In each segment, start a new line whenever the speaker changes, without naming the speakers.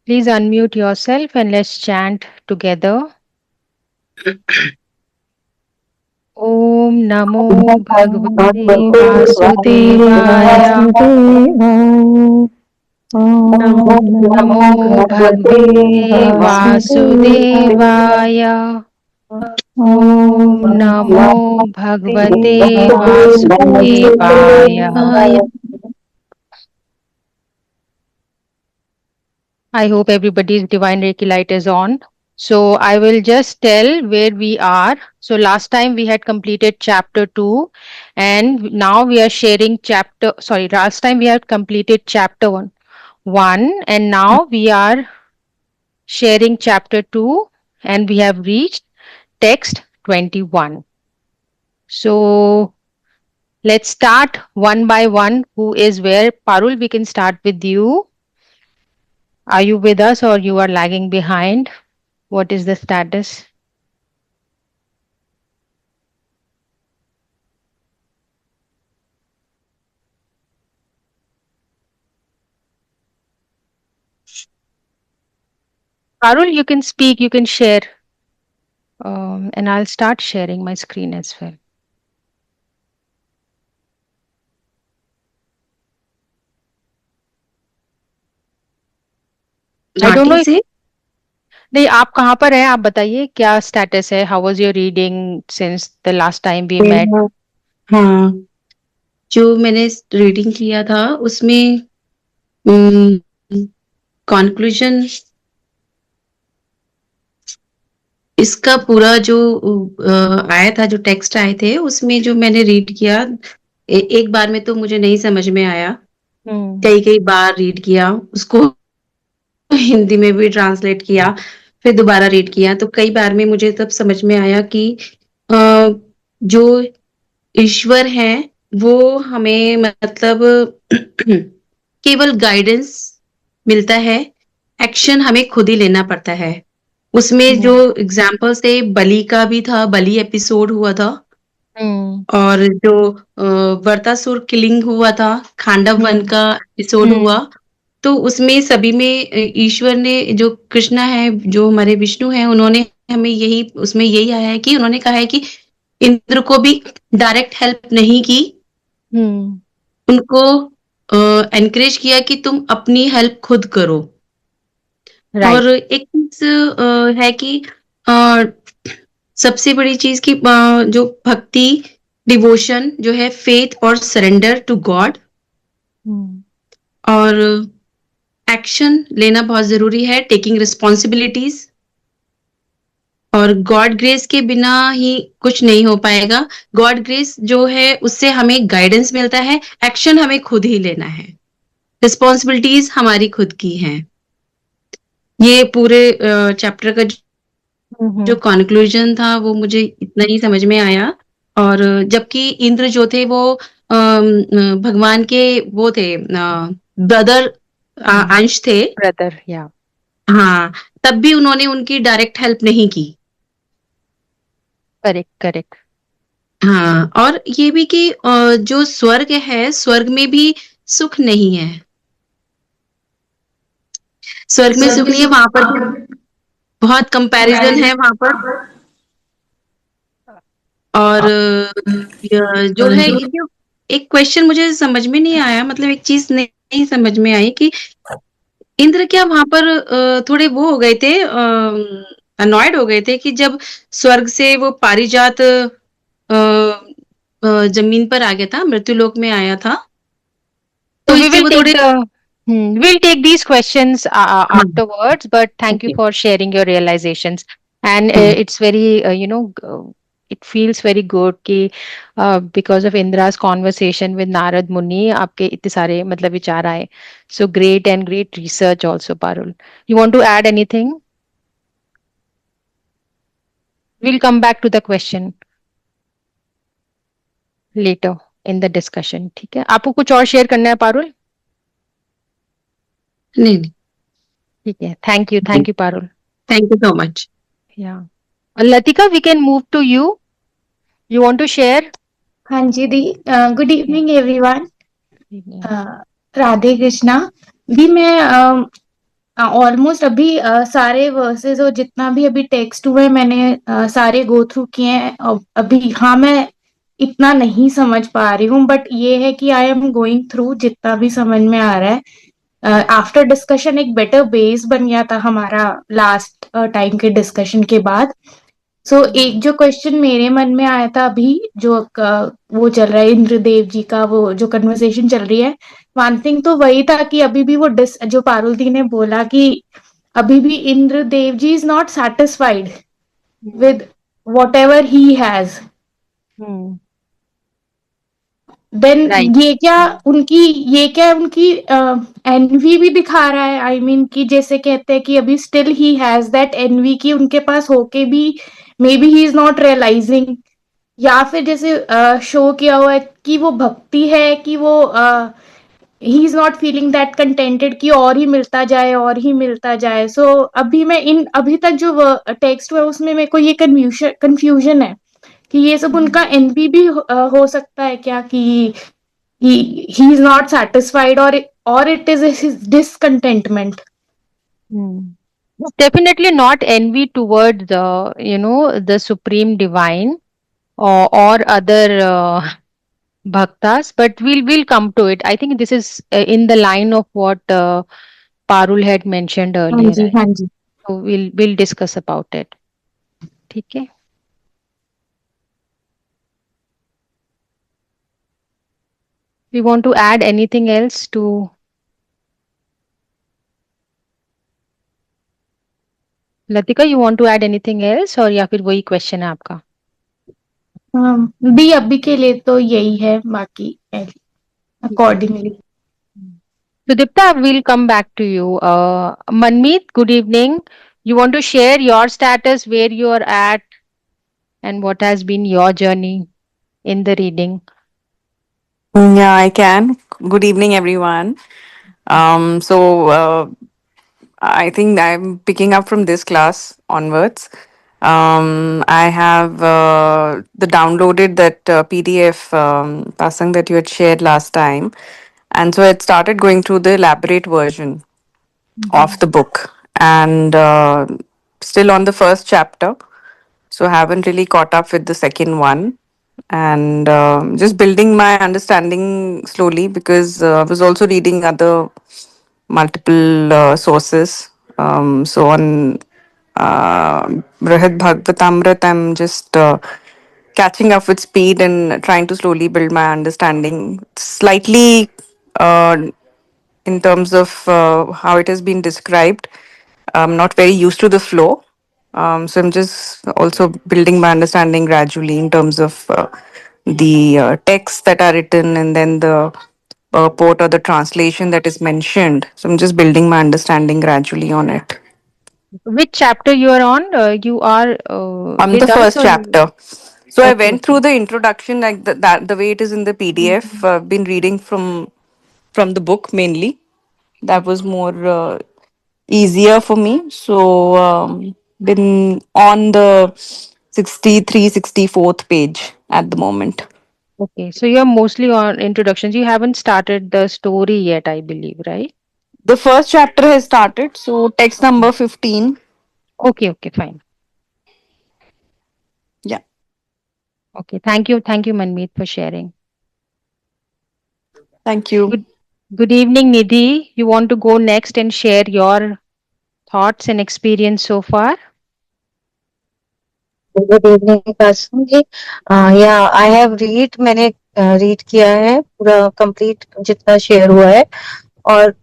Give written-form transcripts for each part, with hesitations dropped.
Please unmute yourself and let's chant together. Om Namo Bhagavate Vasudevaya.
Namo
Namo Bhagavate Vasudevaya. Om Namo Bhagavate Vasudevaya. I hope everybody's divine Reiki light is on. So I will just tell where we are. So last time we had completed chapter 2 and now we are sharing last time we had completed chapter 1 and now we are sharing chapter 2 and we have reached text 21. So let's start one by one. Who is where? Parul, we can start with you. Are you with us or you are lagging behind? What is the status? Parul, you can speak, you can share. And I'll start sharing my screen as well. I don't know. नहीं, आप कहाँ पर हैं? आप बताइए क्या status है? How was your reading since the last time we met?
हाँ, जो मैंने रीडिंग किया था उसमें कंक्लूजन इसका पूरा जो आया था, जो टेक्स्ट आए थे उसमें जो मैंने रीड किया, एक बार में तो मुझे नहीं समझ में आया। कई बार रीड किया उसको, हिंदी में भी ट्रांसलेट किया, फिर दोबारा रीड किया, तो कई बार में मुझे तब समझ में आया कि जो ईश्वर है वो हमें मतलब केवल गाइडेंस मिलता है, एक्शन हमें खुद ही लेना पड़ता है। उसमें जो एग्जाम्पल्स थे, बलि का भी था, बलि एपिसोड हुआ था, और जो वर्तासुर किलिंग हुआ था, खांडव वन का एपिसोड हुआ, तो उसमें सभी में ईश्वर ने, जो कृष्णा है, जो हमारे विष्णु है, उन्होंने हमें यही, उसमें यही आया है कि उन्होंने कहा है कि इंद्र को भी डायरेक्ट हेल्प नहीं की, उनको एनकरेज किया कि तुम अपनी हेल्प खुद करो। और एक चीज है कि सबसे बड़ी चीज की जो भक्ति, डिवोशन जो है, फेथ और सरेंडर टू गॉड, और एक्शन लेना बहुत जरूरी है, टेकिंग रिस्पॉन्सिबिलिटीज, और गॉड ग्रेस के बिना ही कुछ नहीं हो पाएगा। गॉड ग्रेस जो है उससे हमें गाइडेंस मिलता है, एक्शन हमें खुद ही लेना है, रिस्पॉन्सिबिलिटीज हमारी खुद की हैं। ये पूरे चैप्टर का जो कंक्लूजन था वो मुझे इतना ही समझ में आया। और जबकि इंद्र जो थे वो भगवान के वो थे, ब्रदर अंश थे,
ब्रदर, या
हाँ, तब भी उन्होंने उनकी डायरेक्ट हेल्प नहीं की।
Correct correct.
हाँ, और ये भी कि जो स्वर्ग है, स्वर्ग में भी सुख नहीं है, स्वर्ग में सुख नहीं है, वहां पर भी बहुत कंपैरिजन है वहां पर। और जो है ये, एक क्वेश्चन मुझे समझ में नहीं आया, मतलब एक चीज नहीं समझ में आई कि इंद्र क्या वहां पर थोड़े वो हो गए थे, अनॉयड हो गए थे कि जब स्वर्ग से वो पारिजात जमीन पर आ गया था, मृत्युलोक में आया था, तो इससे वो थोड़े
we'll take these questions afterwards, but thank you for sharing your realizations. And it's very, it feels very good कि because of Indra's conversation with Narad Muni, आपके इतने सारे मतलब विचार आए. So great and great research also, Parul. You want to add anything? We'll come back to the question later in the discussion. ठीक है? आपको कुछ और शेयर करना है, पारुल?
नहीं,
ठीक है. Thank you, Parul.
Thank you so much.
Yeah. Latika, we can move to you. You want to share?
हाँ जी दी, good evening everyone, Radhe Krishna. दी मैं ऑलमोस्ट अभी सारे वर्सेस और जितना भी अभी टेक्स्ट हुए मैंने सारे गो थ्रू किए हैं। अभी हाँ मैं इतना नहीं समझ पा रही हूँ, बट ये है कि आई एम गोइंग थ्रू जितना भी समझ में आ रहा है। आफ्टर डिस्कशन एक बेटर बेस बन गया था हमारा लास्ट टाइम के डिस्कशन के बाद। सो एक जो क्वेश्चन मेरे मन में आया था अभी जो वो चल रहा है इंद्रदेव जी का, वो जो कन्वर्सेशन चल रही है, वन थिंग तो वही था कि अभी भी वो जो पारुल दी ने बोला कि अभी भी Indradev ji is not satisfied with whatever he has. Then
Right.
ये क्या उनकी एनवी भी दिखा रहा है। आई मीन कि जैसे कहते हैं कि अभी still he has that envy की उनके पास होके भी maybe he is not realising, या फिर जैसे शो किया हुआ है कि वो भक्ति है कि वो ही is not feeling that contented कि और ही मिलता जाए और ही मिलता जाए। सो अभी मैं इन अभी तक जो टेक्स्ट हुआ उसमें मेरे को ये कंफ्यूजन है कि ये सब उनका एनवी भी हो सकता है क्या, कि he is not satisfied, or it is his discontentment.
Definitely not envy towards the supreme divine or other bhaktas, but we'll come to it. I think this is in the line of what Parul had mentioned
हाँ
earlier.
जी,
Right?
हाँ जी।
So we'll discuss about it. ठीक है. We want to add anything else to Latika? You want to add anything else or या फिर वही question है आपका?
दी अभी के लिए तो यही है, बाकी accordingly.
Sudipta, we'll come back to you. Manmeet, good evening. You want to share your status, where you are at, and what has been your journey in the reading?
Yeah, I can. Good evening, everyone. So I think I'm picking up from this class onwards. I have the downloaded that PDF Pasang that you had shared last time, and so I had started going through the elaborate version of the book, and still on the first chapter. So haven't really caught up with the second one, and just building my understanding slowly because I was also reading other multiple sources. So on Brihad Bhagavatamrit, I'm just catching up with speed and trying to slowly build my understanding. Slightly in terms of how it has been described. I'm not very used to the flow. So I'm just also building my understanding gradually in terms of the texts that are written and then the purport or the translation that is mentioned. So I'm just building my understanding gradually on it.
Which chapter you are on? You are
I'm the
with us
first
or you?
chapter. So I
Okay,
went through the introduction like that the way it is in the PDF. I've been reading from the book mainly. That was more easier for me. So been on the 64th page at the moment.
okay. So you're mostly on introductions. You haven't started the story yet, I believe, right?
The first chapter has started. So text number 15.
Okay, okay, fine.
Yeah.
Okay, thank you, Manmeet, for sharing.
Thank you.
Good evening, Nidhi. You want to go next and share your thoughts and experience so far?
Good evening Pasam ji. Yeah I have read, मैंने read किया है पूरा complete जितना share हुआ है, और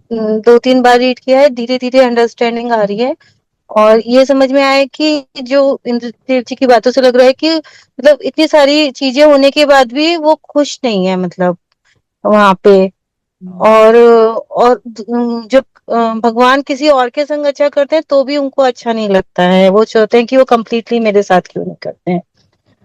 2-3 बार read किया है। धीरे धीरे अंडरस्टैंडिंग आ रही है और ये समझ में आया कि जो इंद्रदेव जी की बातों से लग रहा है कि मतलब इतनी सारी चीजें होने के बाद भी वो खुश नहीं है, मतलब वहां पे। और जब भगवान किसी और के संग अच्छा करते हैं तो भी उनको अच्छा नहीं लगता है। वो चाहते हैं कि वो कंप्लीटली मेरे साथ क्यों नहीं करते हैं।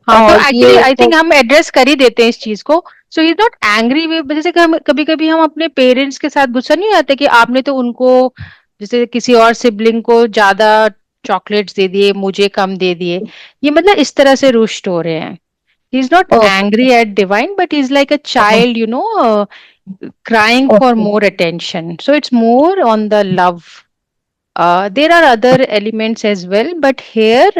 हाँ, तो
और
एक्चुअली
ये
आई थिंक हम एड्रेस कर ही देते हैं इस चीज को। सो इज नॉट एंग्री वे, जैसे कि हम कभी कभी हम अपने पेरेंट्स के साथ गुस्सा नहीं आते कि आपने तो उनको, जैसे किसी और सिबलिंग को ज्यादा चॉकलेट्स दे दिए, मुझे कम दे दिए, ये मतलब इस तरह से रुष्ट हो रहे हैं। ही is not
okay
angry at divine, but is like a child, crying for
okay
more attention. So it's more on the love. There are other elements as well, but here,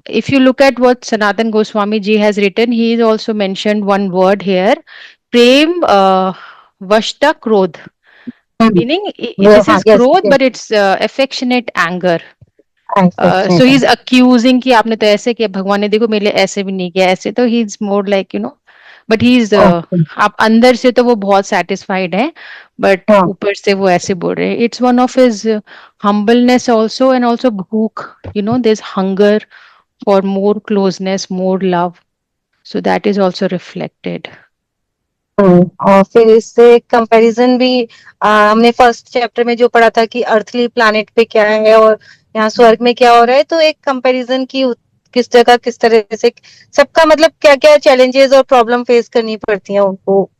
if you look at what Sanatan Goswami ji has written, he has also mentioned one word here, Prem Vashta Krodh, meaning this is
yes,
क्रोध,
yes,
but it's affectionate anger. So
affectionate.
he's accusing कि आपने तो ऐसे किया, भगवान ने देखो मेरे लिए ऐसे भी नहीं किया, ऐसे तो he's more like, but he's
Okay.
आप अंदर से तो वो बहुत satisfied है, but
हाँ,
ऊपर से वो ऐसे बोल रहे हैं. It's one of his humbleness also, and also bhook, there's hunger for more closeness, more love. So that is also reflected.
और फिर इससे कंपैरिजन भी हमने फर्स्ट चैप्टर में जो पढ़ा था कि अर्थली प्लैनेट पे क्या है और यहाँ स्वर्ग में क्या हो रहा है, तो एक कंपैरिजन की किस जगह किस तरह से सबका मतलब क्या क्या चैलेंजेस और प्रॉब्लम फेस करनी पड़ती हैं उनको.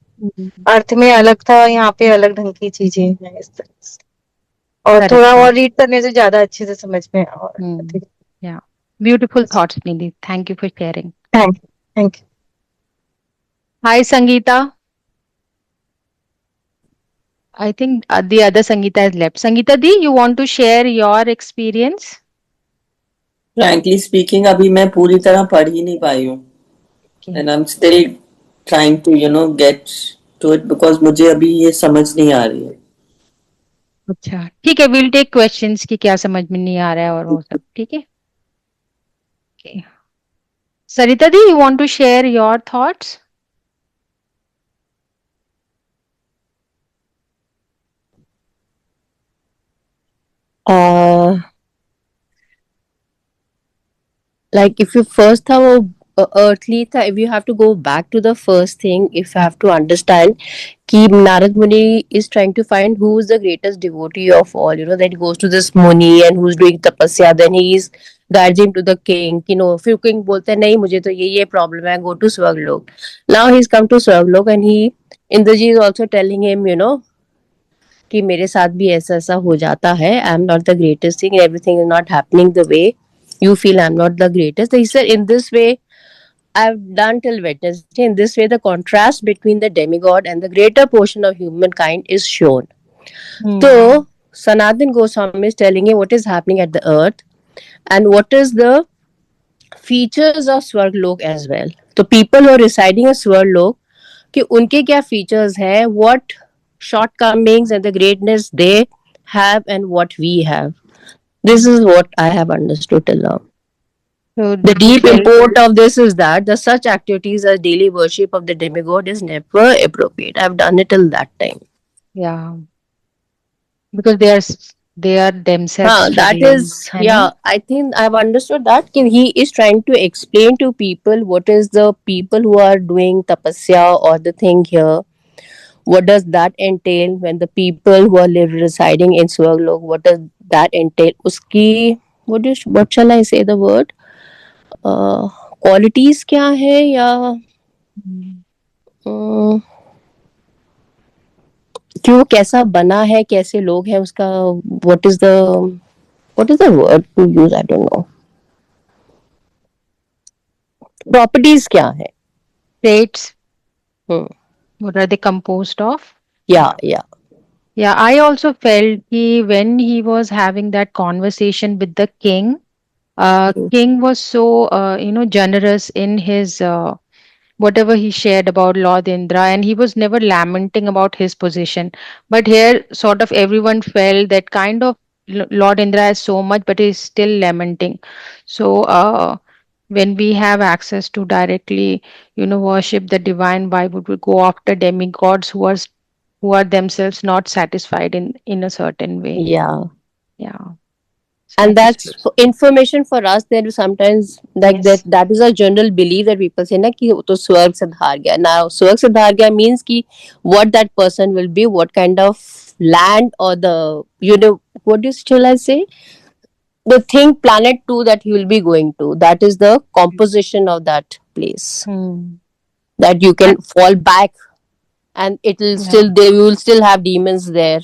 अर्थ में अलग था, यहाँ पे अलग ढंग की चीजें हैं इस तरह से. और
Correct.
थोड़ा और रीड करने से ज्यादा अच्छे से समझ में और
Yeah. Beautiful thoughts, Nidhi. Thank you for sharing.
Thank you.
Hi, Sangeeta. I think the other Sangeeta has left. Sangeeta Di, you want to share your experience?
Frankly speaking, अभी मैं पूरी तरह पढ़ ही नहीं पाई हूँ. And I'm still trying to get to it because मुझे अभी ये समझ नहीं आ रही है.
अच्छा, ठीक है, we'll take questions कि क्या समझ में नहीं आ रहा है और वो सब, ठीक है. Okay. Sarita Di, you want to share your thoughts?
Like if you first have a earthly if you have to go back to the first thing, if you have to understand ki Narad Muni is trying to find who is the greatest devotee of all, then he goes to this Muni and who's doing tapasya, then he is guides him to the king, फिर king बोलते हैं नहीं मुझे तो ये problem है, go to Swarglok. Now he's come to Swarglok and Indraji is also telling him कि मेरे साथ भी ऐसा ऐसा हो जाता है, आई am not the greatest thing, everything is not happening the way you feel I'm not the greatest. He said, in this way, I've done till Wednesday. In this way, the contrast between the demigod and the greater portion of humankind is shown. So, Sanatan Goswami is telling him what is happening at the earth and what is the features of Swarglok as well. So, people who are residing in Swarglok, कि उनके क्या features है, what shortcomings and the greatness they have and what we have. This is what I have understood till now.
So
the deep import of this is that the such activities as daily worship of the demigod is never appropriate. I've done it till that time.
Yeah. Because they are themselves.
That is, I think I've understood that he is trying to explain to people what is the people who are doing tapasya or the thing here. What does that entail when the people who are residing in Swarglok, what does that entail? Uski, what shall I say the word? Qualities क्या है या क्यों कैसा बना है, कैसे लोग हैं उसका, what is the word to use? I don't know. Properties क्या है?
Traits. What are they composed of?
Yeah.
Yeah, I also felt when he was having that conversation with the king, king was so generous in his whatever he shared about Lord Indra, and he was never lamenting about his position. But here, sort of everyone felt that kind of Lord Indra has so much, but he's still lamenting. So when we have access to directly, worship the divine, why would we go after demigods who are themselves not satisfied in a certain way?
Yeah.
So
and that's information for us. There sometimes like that is a general belief that people say na ki to swarg se dhar gaya. Now swarg se dhar gaya means ki what that person will be, what kind of land or the what shall I say, the thing planet 2 that he will be going to, that is the composition of that place. That you can fall back and it will you will still have demons there.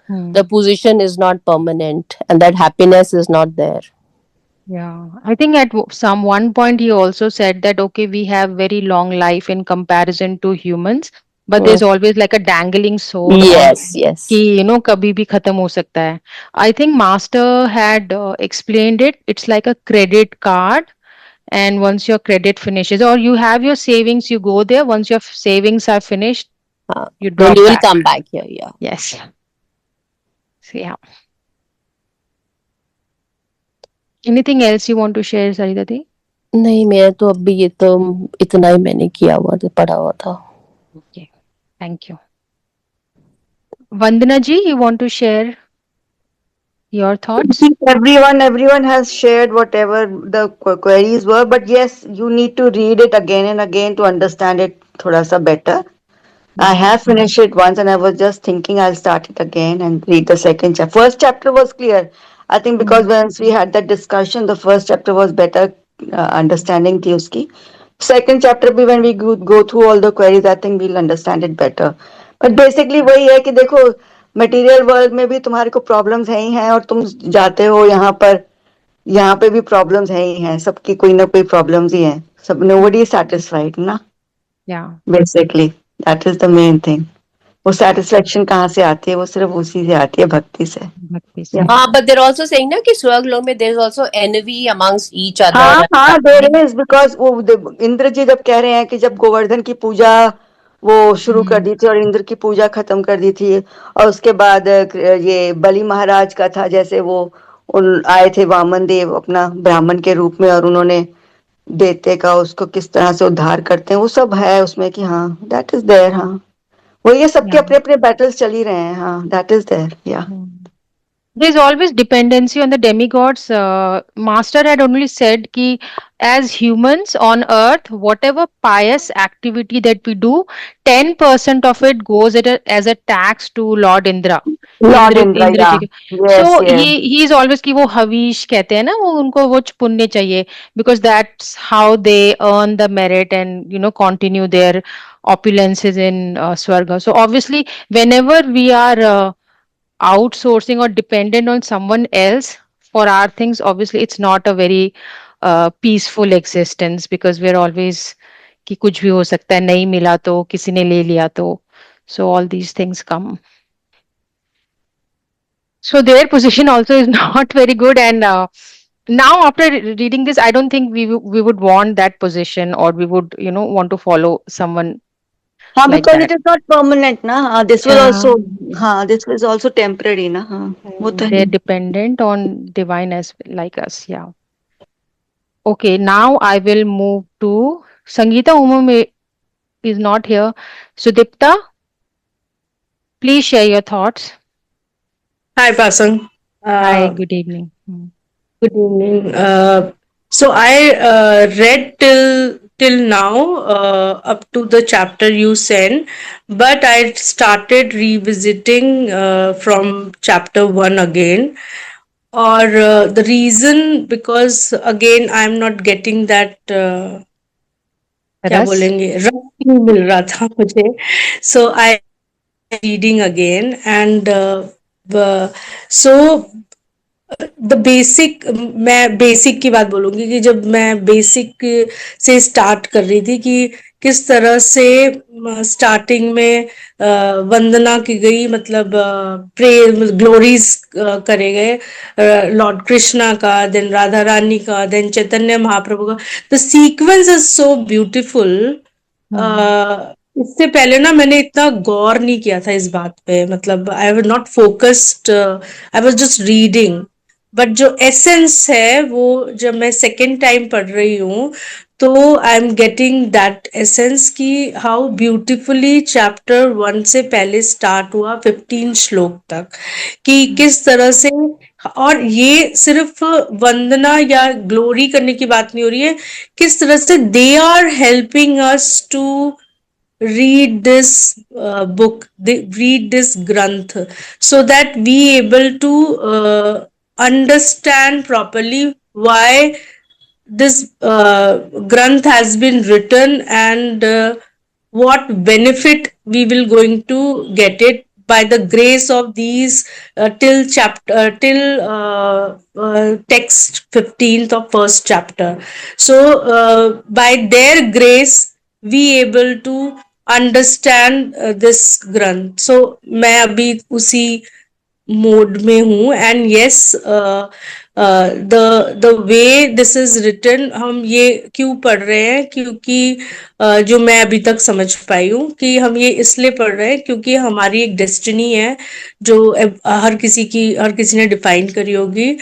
The position is not permanent and that happiness is not there.
Yeah, I think at some one point he also said that, okay, we have very long life in comparison to humans, but there's always like a dangling sword on
Yes, yes.
कि कभी भी खत्म हो सकता है. I think master had explained it. It's like a credit card, and once your credit finishes, or you have your savings, you go there. Once your savings are finished, you
Then
drop
you will
back.
come back here. Yeah.
Yes. So yeah. Anything else you want to share, Saridati?
नहीं, मैं तो अभी ये तो इतना ही मैंने किया हुआ था, पढ़ा हुआ था.
Okay. Thank you. Vandana ji, you want to share your
I
thoughts?
think everyone has shared whatever the queries were, but yes, you need to read it again and again to understand it thoda sa better. I have finished it once and I was just thinking I'll start it again and read the second chapter. First chapter was clear. I think because once we had that discussion, the first chapter was better understanding thi uski. Second chapter bhi when we go through all the queries, I think we'll understand it better. But basically वही है कि देखो material world में भी तुम्हारे को problems है ही हैं और तुम जाते हो यहाँ पे भी प्रॉब्लम्स है ही हैं, सबकी कोई ना कोई प्रॉब्लम्स ही हैं, सब nobody is satisfied ना.
Yeah.
Basically that is the main thing. वो सेटिस्फेक्शन कहाँ से आती है? वो सिर्फ उसी से आती है, भक्ति से.
Bhakti se.
but they're also saying ना कि स्वर्ग लोक में there's also envy amongst each other.
हाँ देयर इज, बिकॉज वो इंद्र जी जब कह रहे हैं कि जब गोवर्धन की पूजा वो शुरू कर दी थी और इंद्र की पूजा खत्म कर दी थी, और उसके बाद ये बलि महाराज का था, जैसे वो आए थे वामन देव अपना ब्राह्मण के रूप में और उन्होंने देते का उसको किस तरह से उद्धार करते हैं, वो सब है उसमें कि हाँ दैट इज देयर. हाँ वो ये सबके
Yeah.
अपने अपने बैटल्स चल ही रहे हैं. हाँ दैट इज देयर. या
There's always dependency on the demigods. Master had only said ki as humans on earth, whatever pious activity that we do, 10% of it goes as a tax to Lord Indra.
Lord
Indra
Indra. या
जी के.
Yes
So
yes.
he is always कि वो हवीश कहते हैं ना, वो उनको वो पुण्य चाहिए, because that's how they earn the merit and continue their opulences in Swarga. So obviously whenever we are outsourcing or dependent on someone else for our things, obviously it's not a very peaceful existence, because we're always कि कुछ भी हो सकता है, नहीं मिला तो किसी ने ले लिया तो. So all these things come. So their position also is not very good, and now after reading this, I don't think we would want that position, or we would want to follow someone
हाँ
like
because
that.
It is not permanent ना. हाँ this will
Yeah.
Also. हाँ this is also temporary ना. हाँ वो तो है.
They're dependent on divine as like us. Yeah. Okay, now I will move to Sangeeta. Umam is not here. Sudipta, please share your thoughts.
Hi, Pasang.
Hi, good evening.
Good evening. So I read till now up to the chapter you sent, but I started revisiting from chapter 1 again. Or the reason, because again I'm not getting that क्या
Ras?
बोलेंगे, रस नहीं मिल रहा था मुझे. So I reading again, and so the basic, मैं basic की बात बोलूंगी कि जब मैं बेसिक से स्टार्ट कर रही थी कि किस तरह से स्टार्टिंग में वंदना की गई, मतलब प्रे ग्लोरीज करे गए लॉर्ड कृष्णा का, देन राधा रानी का, देन चैतन्य महाप्रभु का. The sequence is so beautiful. इससे पहले ना मैंने इतना गौर नहीं किया था इस बात पे, मतलब I was not focused, I was just reading. But जो एसेंस है वो जब मैं सेकेंड टाइम पढ़ रही हूँ तो I am getting that essence की हाउ ब्यूटिफुली चैप्टर 1 से पहले स्टार्ट हुआ 15 श्लोक तक, कि किस तरह से. और ये सिर्फ वंदना या ग्लोरी करने की बात नहीं हो रही है, किस तरह से they are helping us to read this book, read this granth, so that we able to understand properly why this granth has been written, and what benefit we will going to get it by the grace of these till chapter till text 15th of first chapter. So by their grace we able to understand this ग्रंथ. So मैं अभी उसी mode में हूँ. And yes, the way this is written, हम ये क्यों पढ़ रहे हैं, क्योंकि जो मैं अभी तक समझ पाई हूँ कि हम ये इसलिए पढ़ रहे हैं क्योंकि हमारी एक डेस्टिनी है जो हर किसी ने डिफाइन करी होगी.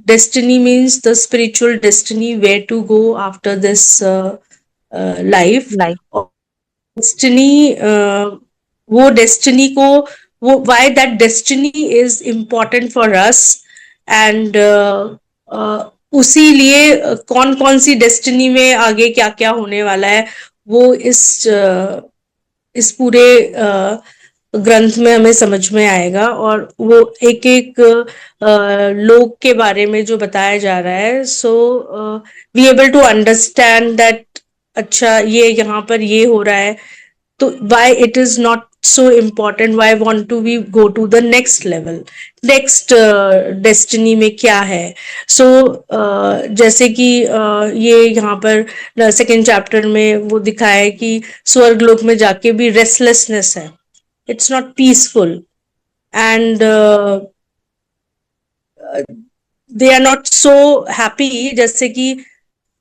Destiny means the spiritual destiny, where to go after this life. Destiny, वो डेस्टिनी को, वो why that destiny is important for us. And उसी लिए कौन कौन सी डेस्टिनी में आगे क्या क्या होने वाला है, वो इस पूरे ग्रंथ में हमें समझ में आएगा. और वो एक एक लोक के बारे में जो बताया जा रहा है, so we able to understand that अच्छा ये यहाँ पर ये हो रहा है, तो why it is not so important, why want to we go to the next level, next destiny में क्या है. so जैसे कि ये यहाँ पर सेकेंड चैप्टर में वो दिखाया है कि स्वर्गलोक में जाके भी रेस्टलेसनेस है, it's not peaceful, and they are not so happy. जैसे कि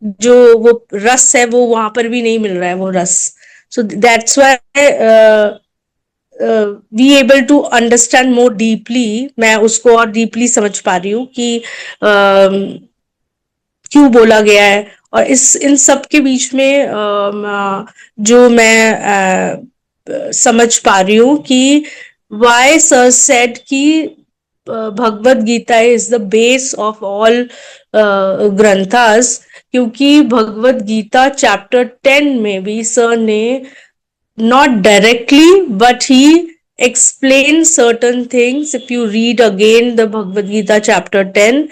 जो वो रस है वो वहां पर भी नहीं मिल रहा है वो रस. So that's why we able to understand more deeply. मैं उसको और deeply समझ पा रही हूँ कि क्यों बोला गया है. और इन सब के बीच में जो मैं समझ पा रही हूँ कि why sir said कि Bhagavad Gita is the base of all ग्रंथास, क्योंकि भगवत गीता चैप्टर 10 में भी सर ने not directly but he explained certain things. If you read again the Bhagavad Gita chapter 10,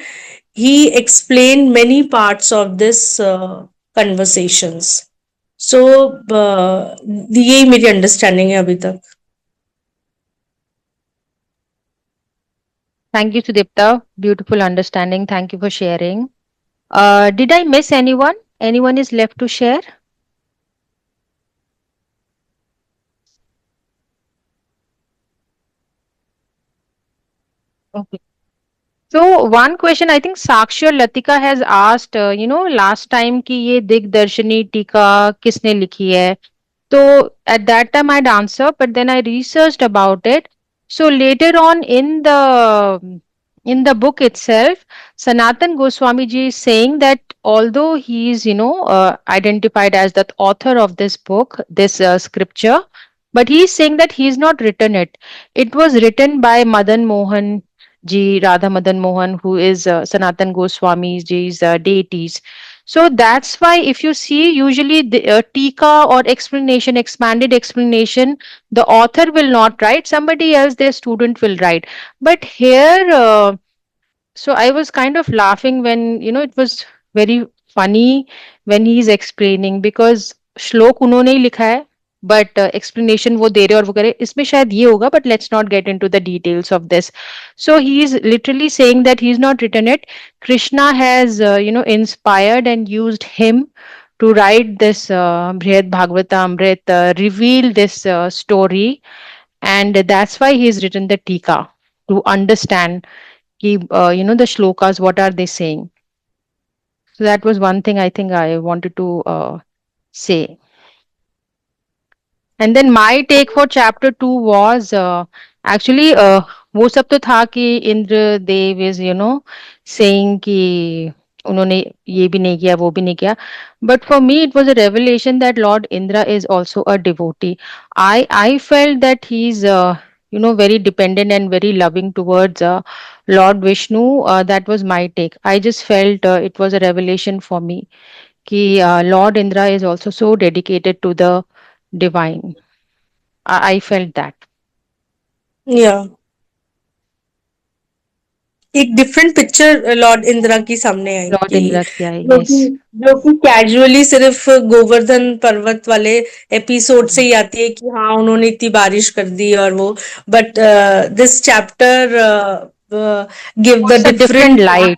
he explained many parts of this conversations. So यही मेरी understanding है अभी तक.
Thank you, Sudipta. Beautiful understanding. Thank you for sharing. Did I miss anyone? Anyone is left to share? Okay. So one question I think Sakshi और Latika has asked, last time कि ये दिग्दर्शनी टीका किसने लिखी है? So at that time I'd answer, but then I researched about it. So later on in the book itself, Sanatan Goswami ji is saying that although he is, identified as the author of this book, this scripture, but he is saying that he is not written it. It was written by Madan Mohan ji, Radha Madan Mohan, who is Sanatan Goswami ji's deities. So that's why if you see, usually the tika or explanation, expanded explanation, the author will not write, somebody else, their student will write. But here, so I was kind of laughing when, it was very funny when he's explaining, because श्लोक उन्होंने ही लिखा है, but explanation वो दे रहे और वो करे, इसमें शायद ये होगा, but let's not get into the details of this. So he is literally saying that he's not written it. Krishna has, inspired and used him to write this Brihad Bhagavata Amrit, reveal this story, and that's why he's written the Tika, to understand the shlokas, what are they saying. So that was one thing I think I wanted to say. And then my take for chapter 2 was actually वो सब तो था कि इंद्र देव is saying कि उन्होंने ये भी नहीं किया वो भी नहीं किया, but for me it was a revelation that Lord Indra is also a devotee. I felt that he's very dependent and very loving towards Lord Vishnu. That was my take. I just felt it was a revelation for me कि Lord Indra is also so dedicated to the divine. I felt that.
Yeah. एक different picture Lord Indira की सामने आई
Lord
कि
Indra की आई,
जो
yes.
कि जो कि कैजुअली सिर्फ गोवर्धन पर्वत वाले एपिसोड से ही आती है कि हाँ उन्होंने इतनी बारिश कर दी और वो, but this chapter give the
Puts a different
different
light.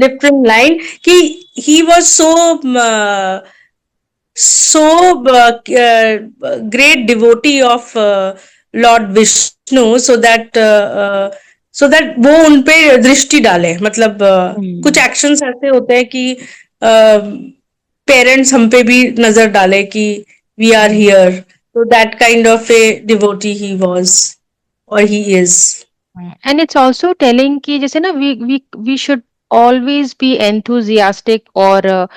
Different line कि he was so so great devotee of Lord Vishnu, so that वो उन पे दृष्टि डाले, मतलब कुछ एक्शंस ऐसे होते हैं कि पेरेंट्स हम पे भी नजर डाले कि we are here, so that kind of a devotee he was or he is.
And it's also telling कि जैसे ना we should always be enthusiastic, or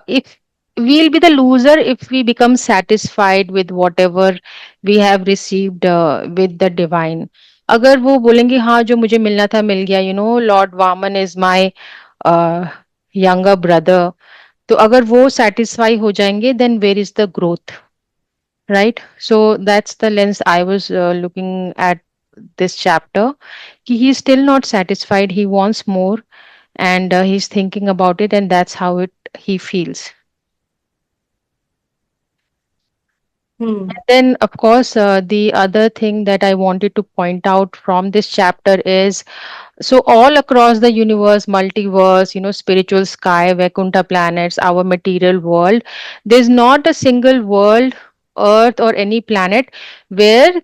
if we'll be the loser if we become satisfied with whatever we have received with the divine. अगर वो बोलेंगे हाँ जो मुझे मिलना था मिल गया, Lord Vaman is my younger brother, तो अगर वो satisfy हो जाएंगे, then where is the growth, right? So that's the lens I was looking at this chapter. He's still not satisfied, he wants more, and he's thinking about it, and that's how he feels. And then of course the other thing that I wanted to point out from this chapter is, so all across the universe, multiverse, spiritual sky, Vaikuntha planets, our material world, there's not a single world, earth or any planet where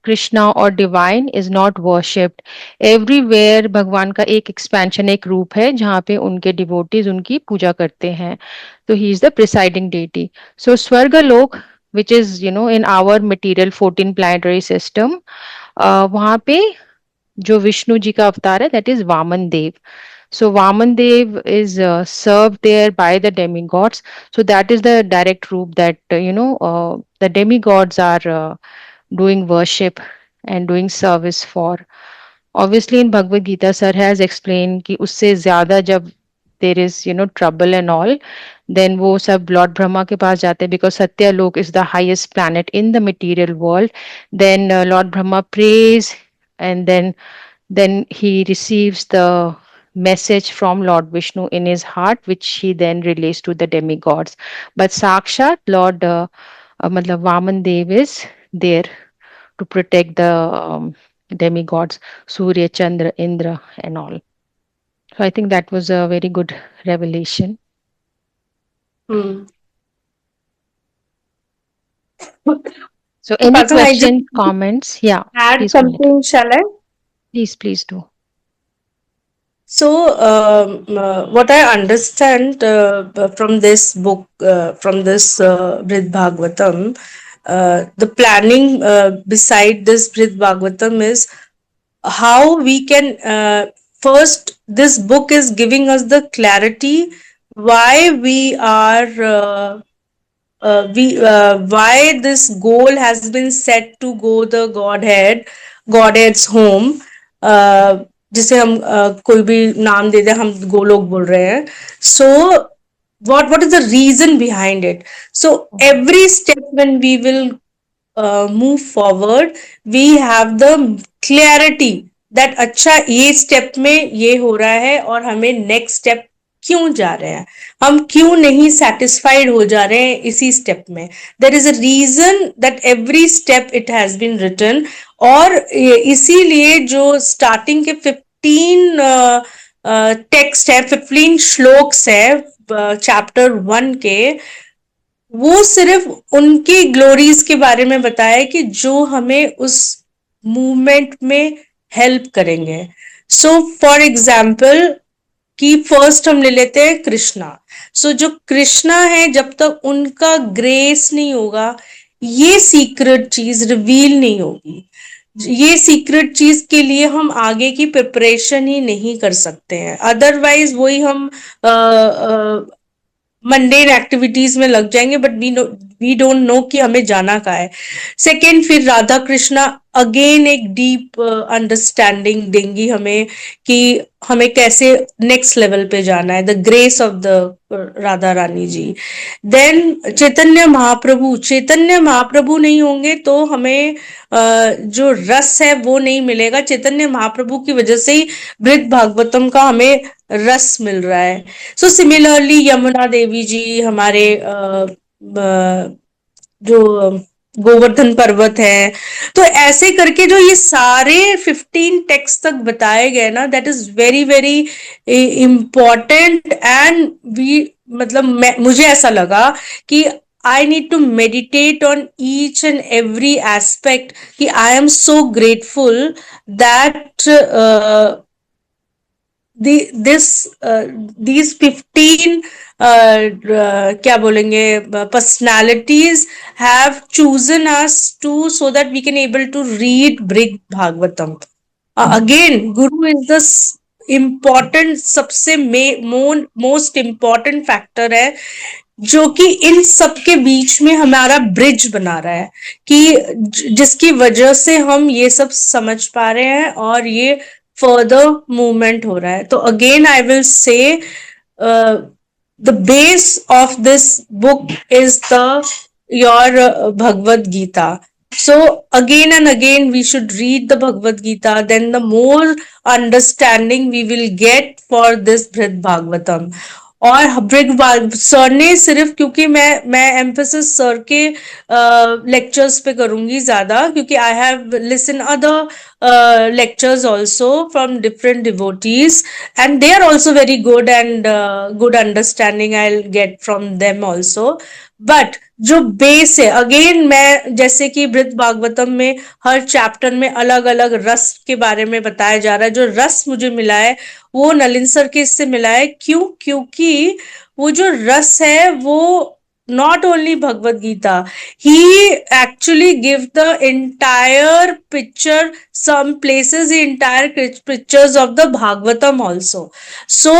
Krishna or divine is not worshipped. Everywhere भगवान का एक expansion, एक रूप है जहाँ पे उनके devotees उनकी पूजा करते हैं. So he is the presiding deity. So स्वर्गलोक, which is in our material 14 planetary system, वहाँ पे जो विष्णु जी का अवतार है, that is Vaman Dev. So Vaman Dev is served there by the demigods. So that is the direct roop that the demigods are doing worship and doing service for. Obviously in Bhagavad Gita sir has explained कि उससे ज़्यादा जब there is trouble and all, then वो सब Lord Brahma के पास जाते हैं, because Satyalok is the highest planet in the material world. Then Lord Brahma prays, and then he receives the message from Lord Vishnu in his heart, which he then relays to the demigods. But Sakshat Lord matlab Vaman Dev is there to protect the demigods, Surya, Chandra, Indra and all. So I think that was a very good revelation. So any questions, comments? Yeah.
Add something, shall I?
Please do.
So, what I understand from this book, from this Brid Bhagavatam, the planning beside this Brid Bhagavatam is how we can, first, this book is giving us the clarity why we are, why this goal has been set to go the Godhead's home. जिसे हम कोई भी नाम दे दे, हम गोलोक बोल रहे हैं. So what is the reason behind it? So every step when we will move forward, we have the clarity that अच्छा ये step में ये हो रहा है और हमें next step क्यों जा रहे हैं, हम क्यों नहीं satisfied हो जा रहे हैं इसी step में. There is a reason that every step it has been written. और इसीलिए जो starting के 15 टेक्स्ट है, 15 श्लोक्स है चैप्टर 1 के, वो सिर्फ उनकी ग्लोरीज के बारे में बताया कि जो हमें उस मूवमेंट में हेल्प करेंगे. सो फॉर एग्जाम्पल कि फर्स्ट हम ले लेते हैं कृष्णा. सो जो कृष्णा है, जब तक उनका ग्रेस नहीं होगा, ये सीक्रेट चीज रिवील नहीं होगी. ये सीक्रेट चीज के लिए हम आगे की प्रिपरेशन ही नहीं कर सकते हैं. अदरवाइज वही हम मंडेन एक्टिविटीज में लग जाएंगे, बट वी डोंट नो कि हमें जाना कहाँ है. सेकेंड, फिर राधा कृष्णा अगेन एक डीप अंडरस्टैंडिंग देंगी हमें कि हमें कैसे नेक्स्ट लेवल पे जाना है, the grace of the Radha Rani ji. Then Chaitanya Mahaprabhu नहीं होंगे तो हमें जो रस है वो नहीं मिलेगा. चैतन्य महाप्रभु की वजह से ही बृहद भागवतम का हमें रस मिल रहा है. सो सिमिलरली यमुना देवी जी, हमारे जो गोवर्धन पर्वत है, तो ऐसे करके जो ये सारे 15 टेक्स्ट तक बताए गए ना, that is very very important. And मतलब मुझे ऐसा लगा कि I need to meditate on each and every aspect कि I am so grateful that these 15 क्या बोलेंगे personalities have chosen us to so that we can able to read Brig Bhagavatam. Again, Guru is the important सबसे most important factor है जो कि इन सब के बीच में हमारा ब्रिज बना रहा है कि जिसकी वजह से हम ये सब समझ पा रहे हैं और ये फर्दर मूवमेंट हो रहा है. तो again I will say the base of this book is your Bhagavad Gita. So again and again we should read the Bhagavad Gita, then the more understanding we will get for this Brid Bhagavatam. और ब्रिग sir ने सिर्फ क्योंकि मैं emphasis sir के lectures पे करूंगी ज्यादा क्योंकि I have listen other lectures also from different devotees and they are also very good and good understanding I'll get from them also. But जो बेस है अगेन मैं जैसे कि बृहद भागवतम में हर चैप्टर में अलग अलग रस के बारे में बताया जा रहा है. जो रस मुझे मिला है वो नलिन सर के इससे मिला है. क्योंकि वो जो रस है वो not only Bhagavad Gita, he actually give the entire picture, some places the entire pictures of the Bhagavatam also. So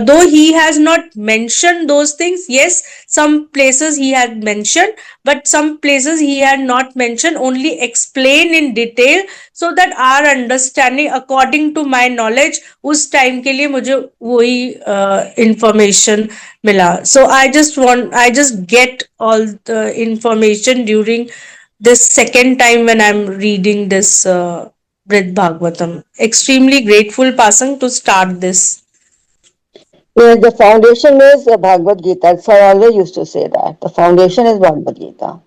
though he has not mentioned those things, yes, some places he had mentioned, but some places he had not mentioned, only explain in detail so that our understanding according to my knowledge उस time के लिए मुझे वही information मिला. So I just get all the information during this second time when I'm reading this Brid Bhagavatam. Extremely grateful, Pasang, to start this.
Yes, the foundation is Bhagavad Gita. Sir always used to say that. The foundation is Bhagavad Gita.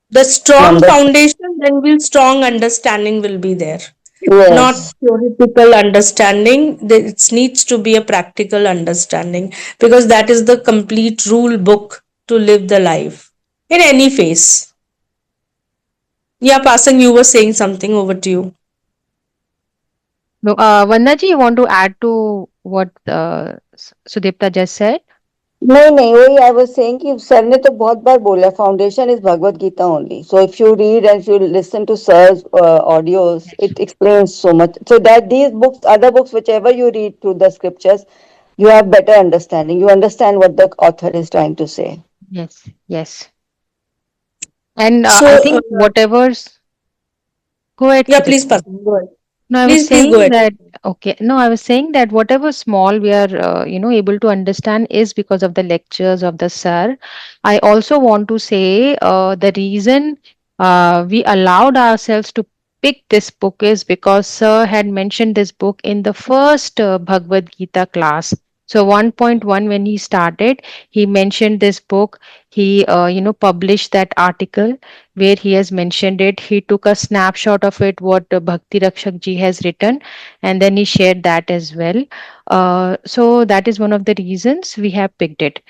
The strong foundation, then will strong understanding will be there.
Yes.
Not theoretical understanding. It needs to be a practical understanding because that is the complete rule book to live the life in any phase. Yeah, Pasang, you were saying something. Over to you.
No, Vandana ji, you want to add to what Sudipta just said?
नहीं वही I was saying कि sir ने तो बहुत बार बोला foundation is Bhagavad Gita only. So if you read and if you listen to sir's audios, it explains so much. So that these books, other books, whichever you read through the scriptures, you have better understanding. You understand what the author is trying to say.
Yes. And
So,
I think whatever's... Go ahead.
Yeah,
Sudipta.
please, Pasang, go ahead.
No, I
Please,
was
please
saying
go ahead.
that, okay. No, I was saying that whatever small we are, able to understand is because of the lectures of the sir. I also want to say the reason we allowed ourselves to pick this book is because sir had mentioned this book in the first Bhagavad Gita class. So 1.1 when he started, he mentioned this book. He, published that article where he has mentioned it. He took a snapshot of it, what Bhakti Rakshak ji has written, and then he shared that as well. So that is one of the reasons we have picked it.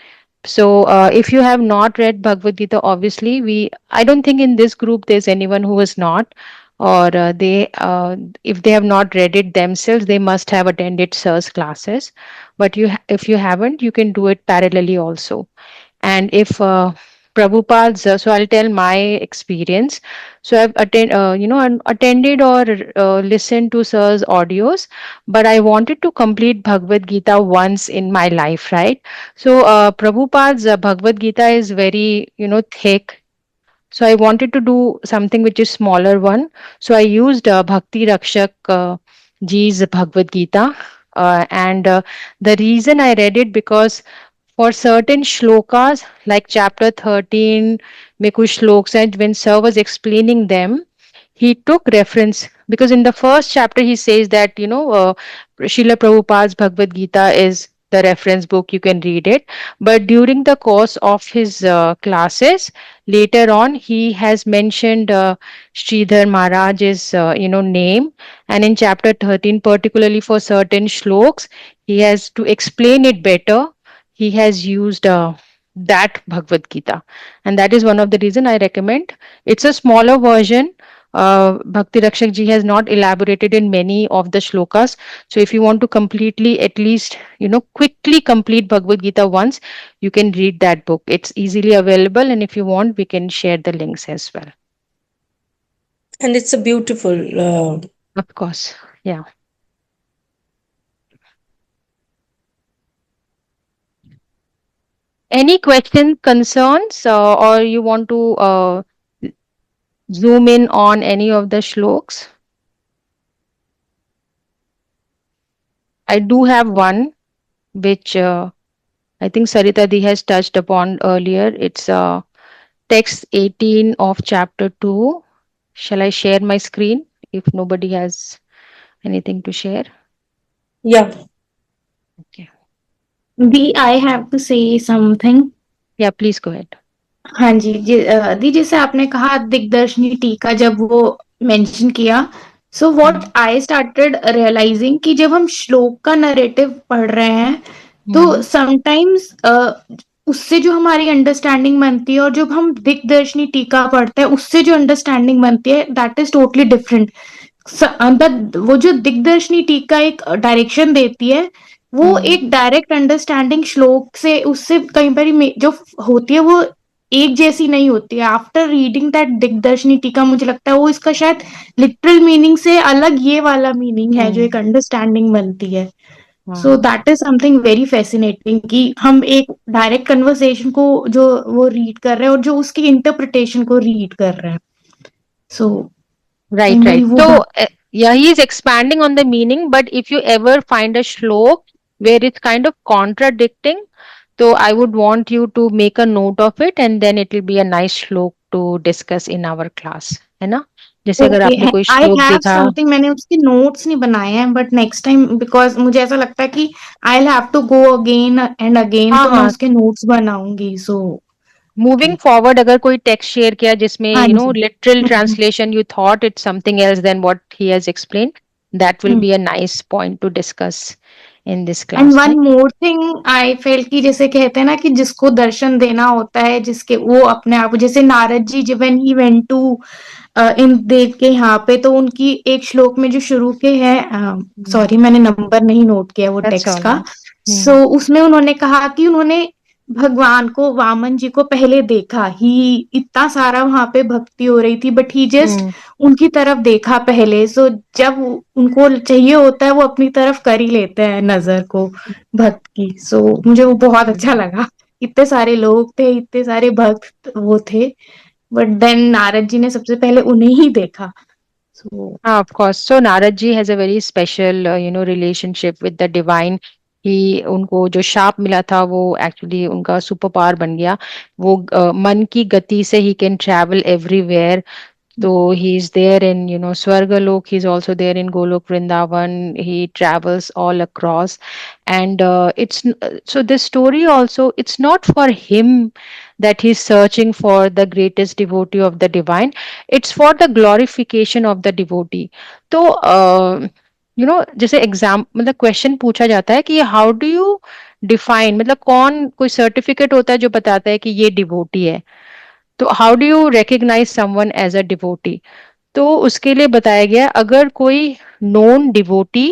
So if you have not read Bhagavad Gita, obviously I don't think in this group there's anyone who is not, or if they have not read it themselves, they must have attended sir's classes. But if you haven't, you can do it parallelly also. And if Prabhupada's, so I'll tell my experience. So I've attended or listened to sir's audios, but I wanted to complete Bhagavad Gita once in my life, right? So Prabhupada's Bhagavad Gita is very, thick. So I wanted to do something which is smaller one. So I used Bhakti Rakshak ji's Bhagavad Gita. And the reason I read it because for certain shlokas, like chapter 13, mein kuch shloks hai, when sir was explaining them, he took reference because in the first chapter he says that, Srila Prabhupada's Bhagavad Gita is the reference book, you can read it. But during the course of his classes, later on, he has mentioned Sridhar Maharaj's, name. And in chapter 13, particularly for certain shloks, he has to explain it better. he has used that Bhagavad Gita, and that is one of the reason I recommend. It's a smaller version. Bhakti Rakshak ji has not elaborated in many of the shlokas. So if you want to completely, at least, quickly complete Bhagavad Gita once, you can read that book. It's easily available, and if you want, we can share the links as well.
And it's a beautiful.
Of course, yeah. Any questions, concerns, or you want to zoom in on any of the shloks? I do have one, which I think Sarita Di has touched upon earlier. It's text 18 of chapter 2. Shall I share my screen if nobody has anything to share?
Yeah.
Okay.
I have to say something.
Yeah, please go ahead.
हाँ जी दी जैसे आपने कहा दिग्दर्शनी टीका जब वो mention किया so what I started realising कि जब हम श्लोक का नरेटिव पढ़ रहे हैं तो समटाइम्स उससे जो हमारी अंडरस्टैंडिंग बनती है और जब हम दिग्दर्शनी टीका पढ़ते हैं उससे जो अंडरस्टैंडिंग बनती है दैट इज टोटली डिफरेंट। वो जो दिग्दर्शनी टीका एक डायरेक्शन देती है वो एक डायरेक्ट अंडरस्टैंडिंग श्लोक से उससे कई बार जो होती है वो एक जैसी नहीं होती है। आफ्टर रीडिंग दैट दिग्दर्शनी टीका मुझे लगता है वो इसका शायद लिटरल मीनिंग से अलग ये वाला मीनिंग है जो एक अंडरस्टैंडिंग बनती है। So that is something very fascinating कि हम एक डायरेक्ट कन्वर्सेशन को जो वो रीड कर रहे हैं और जो उसकी इंटरप्रिटेशन को रीड कर रहे हैं। सो
Right. So, yeah, he is expanding on the meaning, but if you ever find a shlok where it's kind of contradicting, so I would want you to make a note of it, and then it will be a nice shlok to discuss in our class, है ना? जैसे अगर आपने कोई श्लोक देखा,
something मैंने उसके नोट्स नहीं बनाए हैं बट नेक्स्ट टाइम बिकॉज मुझे ऐसा लगता है कि I will have to go again and again तो मैं उसके नोट्स बनाऊंगी। सो
मूविंग फॉरवर्ड अगर कोई टेक्स्ट शेयर किया जिसमें literal translation you thought it's something else then what he has explained, that will be a nice point to discuss in this class.
And one more thing I felt कि जैसे कहते हैं ना कि जिसको दर्शन देना होता है जिसके वो अपने आप जैसे नारद जी जब व्हेन ही वेंट टू इन देव के यहाँ पे तो उनकी एक श्लोक में जो शुरू के है सॉरी मैंने नंबर नहीं नोट किया वो टेक्स्ट का। सो उसमें उन्होंने कहा कि उन्होंने भगवान को वामन जी को पहले देखा ही इतना सारा वहां पे भक्ति हो रही थी बट ही जस्ट उनकी तरफ देखा पहले। सो जब उनको चाहिए होता है वो अपनी तरफ कर ही लेते हैं नजर को भक्त की। सो मुझे वो बहुत अच्छा लगा। इतने सारे लोग थे इतने सारे भक्त वो थे बट देन नारद जी ने सबसे पहले उन्हें ही देखा।
Of course. So Narad ji has a very special, relationship with the divine. ही उनको जो शाप मिला था वो एक्चुअली उनका सुपर पावर बन गया। वो मन की गति से he can travel everywhere. So he's there in, Swargalok. He's also there in Golok Vrindavan. He travels all across, and so this story also. It's not for him that he's searching for the greatest devotee of the divine. It's for the glorification of the devotee. So, जैसे exam मतलब question पूछा जाता है कि how do you define, मतलब कौन कोई certificate होता है जो बताता है कि ये डिवोटी है, तो how do you recognise someone as a devotee? तो उसके लिए बताया गया अगर कोई नोन डिवोटी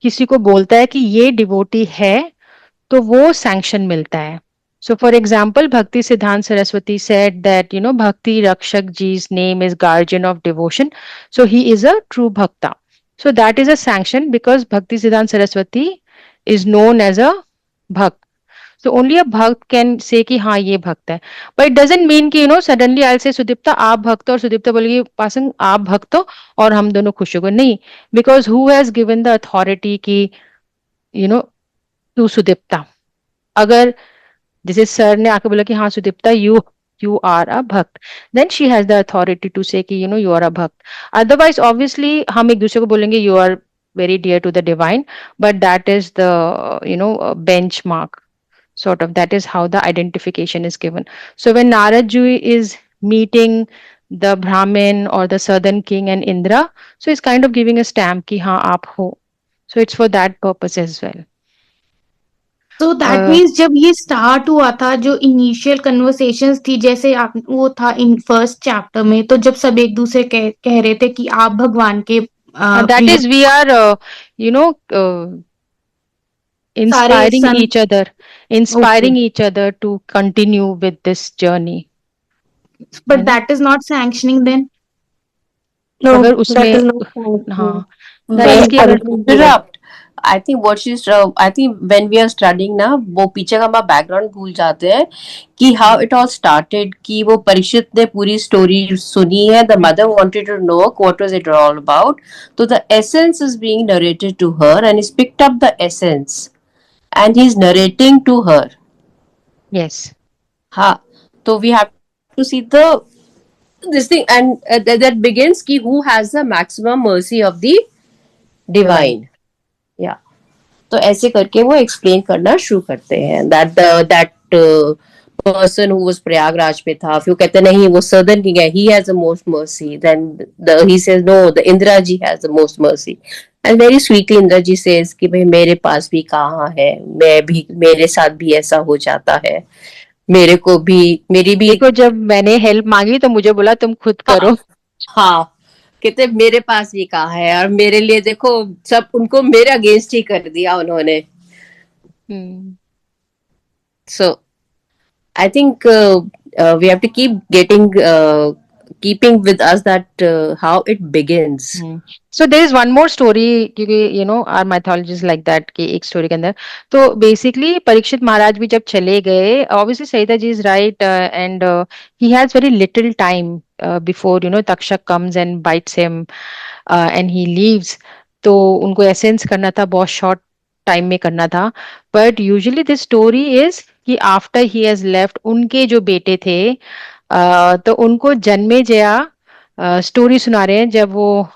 किसी को बोलता है कि ये डिवोटी है तो वो सैंक्शन मिलता है। So for example, Bhakti Siddhanta Saraswati said that, Bhakti Rakshak ji's name is guardian of devotion. So he is a true bhakta. So that is a sanction because Bhakti Siddhanta Saraswati is known as a bhakt. So only a bhakt can say कि हाँ ये भक्त है, but it doesn't mean कि suddenly I'll say Sudipta आप भक्त हो और सुदीप्ता बोलेगी पासंग आप भक्त हो और हम दोनों खुश हो गए, नहीं, because who has given the authority कि to सुदीप्ता? अगर जैसे सर ने आके बोला कि हाँ सुदीप्ता you are a भक्त, then she has the authority to say कि you are a भक्त. Otherwise obviously हम एक दूसरे को बोलेंगे you are very dear to the divine, but that is the benchmark sort of. That is how the identification is given. So when Narad ji is meeting the Brahmin or the southern king and Indra, so it's kind of giving a stamp ki haan aap ho. So it's for that purpose as well.
तो that means जब ये start हुआ था, जो initial conversations थी, जैसे आप वो था इन फर्स्ट चैप्टर में, तो जब सब एक दूसरे कह रहे थे कि आप भगवान के
that
प्रिय,
is we are you know
सारे
inspiring
सन,
each other,
okay,
inspiring each other to continue with this journey,
but
है ना?
That is not sanctioning then.
No,
अगर
that
उसमें
is not functioning.
हाँ that
May
means
That
कि
I
अगर
interrupt? I think what she's I think when we are studying ना, वो पीछे का हमारा बैकग्राउंड भूल जाते हैं कि how it all started, कि वो परीक्षित ने पूरी स्टोरी सुनी है, the mother wanted to know what was it all about, तो the essence is being narrated to her and he's picked up the essence and he's narrating to her.
yes,
हाँ, तो we have to see the this thing and that begins कि who has the maximum mercy of the divine. या तो ऐसे करके वो explain करना शुरू करते हैं that person who was Prayagraj पे था, फिर वो कहते नहीं वो सदर्न किंग है, he has the most mercy, then he says no the Indira ji has the most mercy and very sweetly Indira ji says कि भाई मेरे पास भी कहाँ है, मैं भी मेरे साथ भी ऐसा हो जाता है, मेरे को भी मेरी भी
देखो जब मैंने हेल्प मांगी तो मुझे बोला तुम खुद करो.
हाँ कहते मेरे पास भी कहाँ है, और मेरे लिए देखो सब उनको मेरे अगेंस्ट ही कर दिया उन्होंने. So I think we have to keep keeping with us that how it begins.
So there is one more story क्योंकि you know our mythology is like that कि एक story के अंदर तो basically परीक्षित महाराज भी जब चले गए, obviously Saida ji is right and he has very little time before you know Takshak comes and bites him and he leaves. तो उनको essence करना था, बहुत short time में करना था, but usually this story is कि after he has left उनके जो बेटे थे तो उनको जन्मे जया स्टोरी सुना रहे हैं जब वो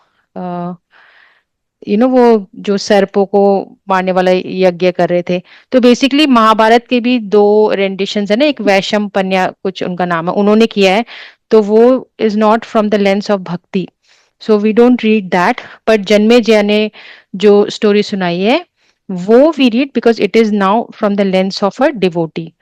यू नो वो जो सर्पों को मारने वाला यज्ञ कर रहे थे. तो बेसिकली महाभारत के भी दो रेंडिशंस है ना, एक वैशम पन्या कुछ उनका नाम है, उन्होंने किया है. तो वो is not from the lens of bhakti, so we don't read that. But Janmejaya ने जो स्टोरी सुनाई है वो we read because it is now from the lens of a devotee.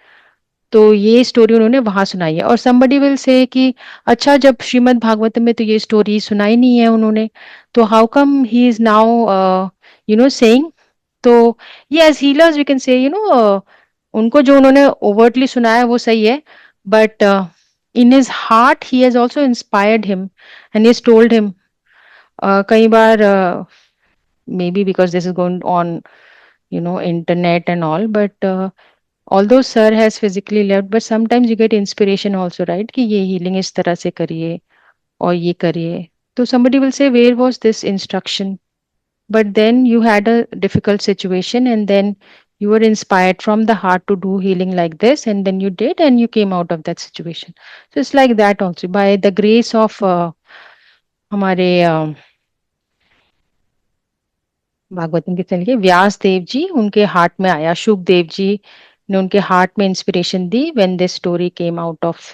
तो ये स्टोरी उन्होंने वहां सुनाई है. और somebody will say कि अच्छा जब श्रीमद् भागवत में तो ये स्टोरी सुनाई नहीं है उन्होंने, तो how come he is now you know saying. तो ये as healers we can say you know उनको जो उन्होंने overtly सुनाया वो सही है, but in his heart he has also inspired him and he has told him. कई बार maybe because this is going on you know internet and all, but although sir has physically left, but sometimes you get inspiration also, right, कि ये healing इस तरह से करिए और ये करिए. तो somebody will say where was this instruction, but then you had a difficult situation and then you were inspired from the heart to do healing like this and then you did and you came out of that situation. So it's like that also by the grace of हमारे भागवतम के चलिए व्यास देव जी, उनके heart में आया, शुकदेव जी ने उनके heart में inspiration the when this story came out of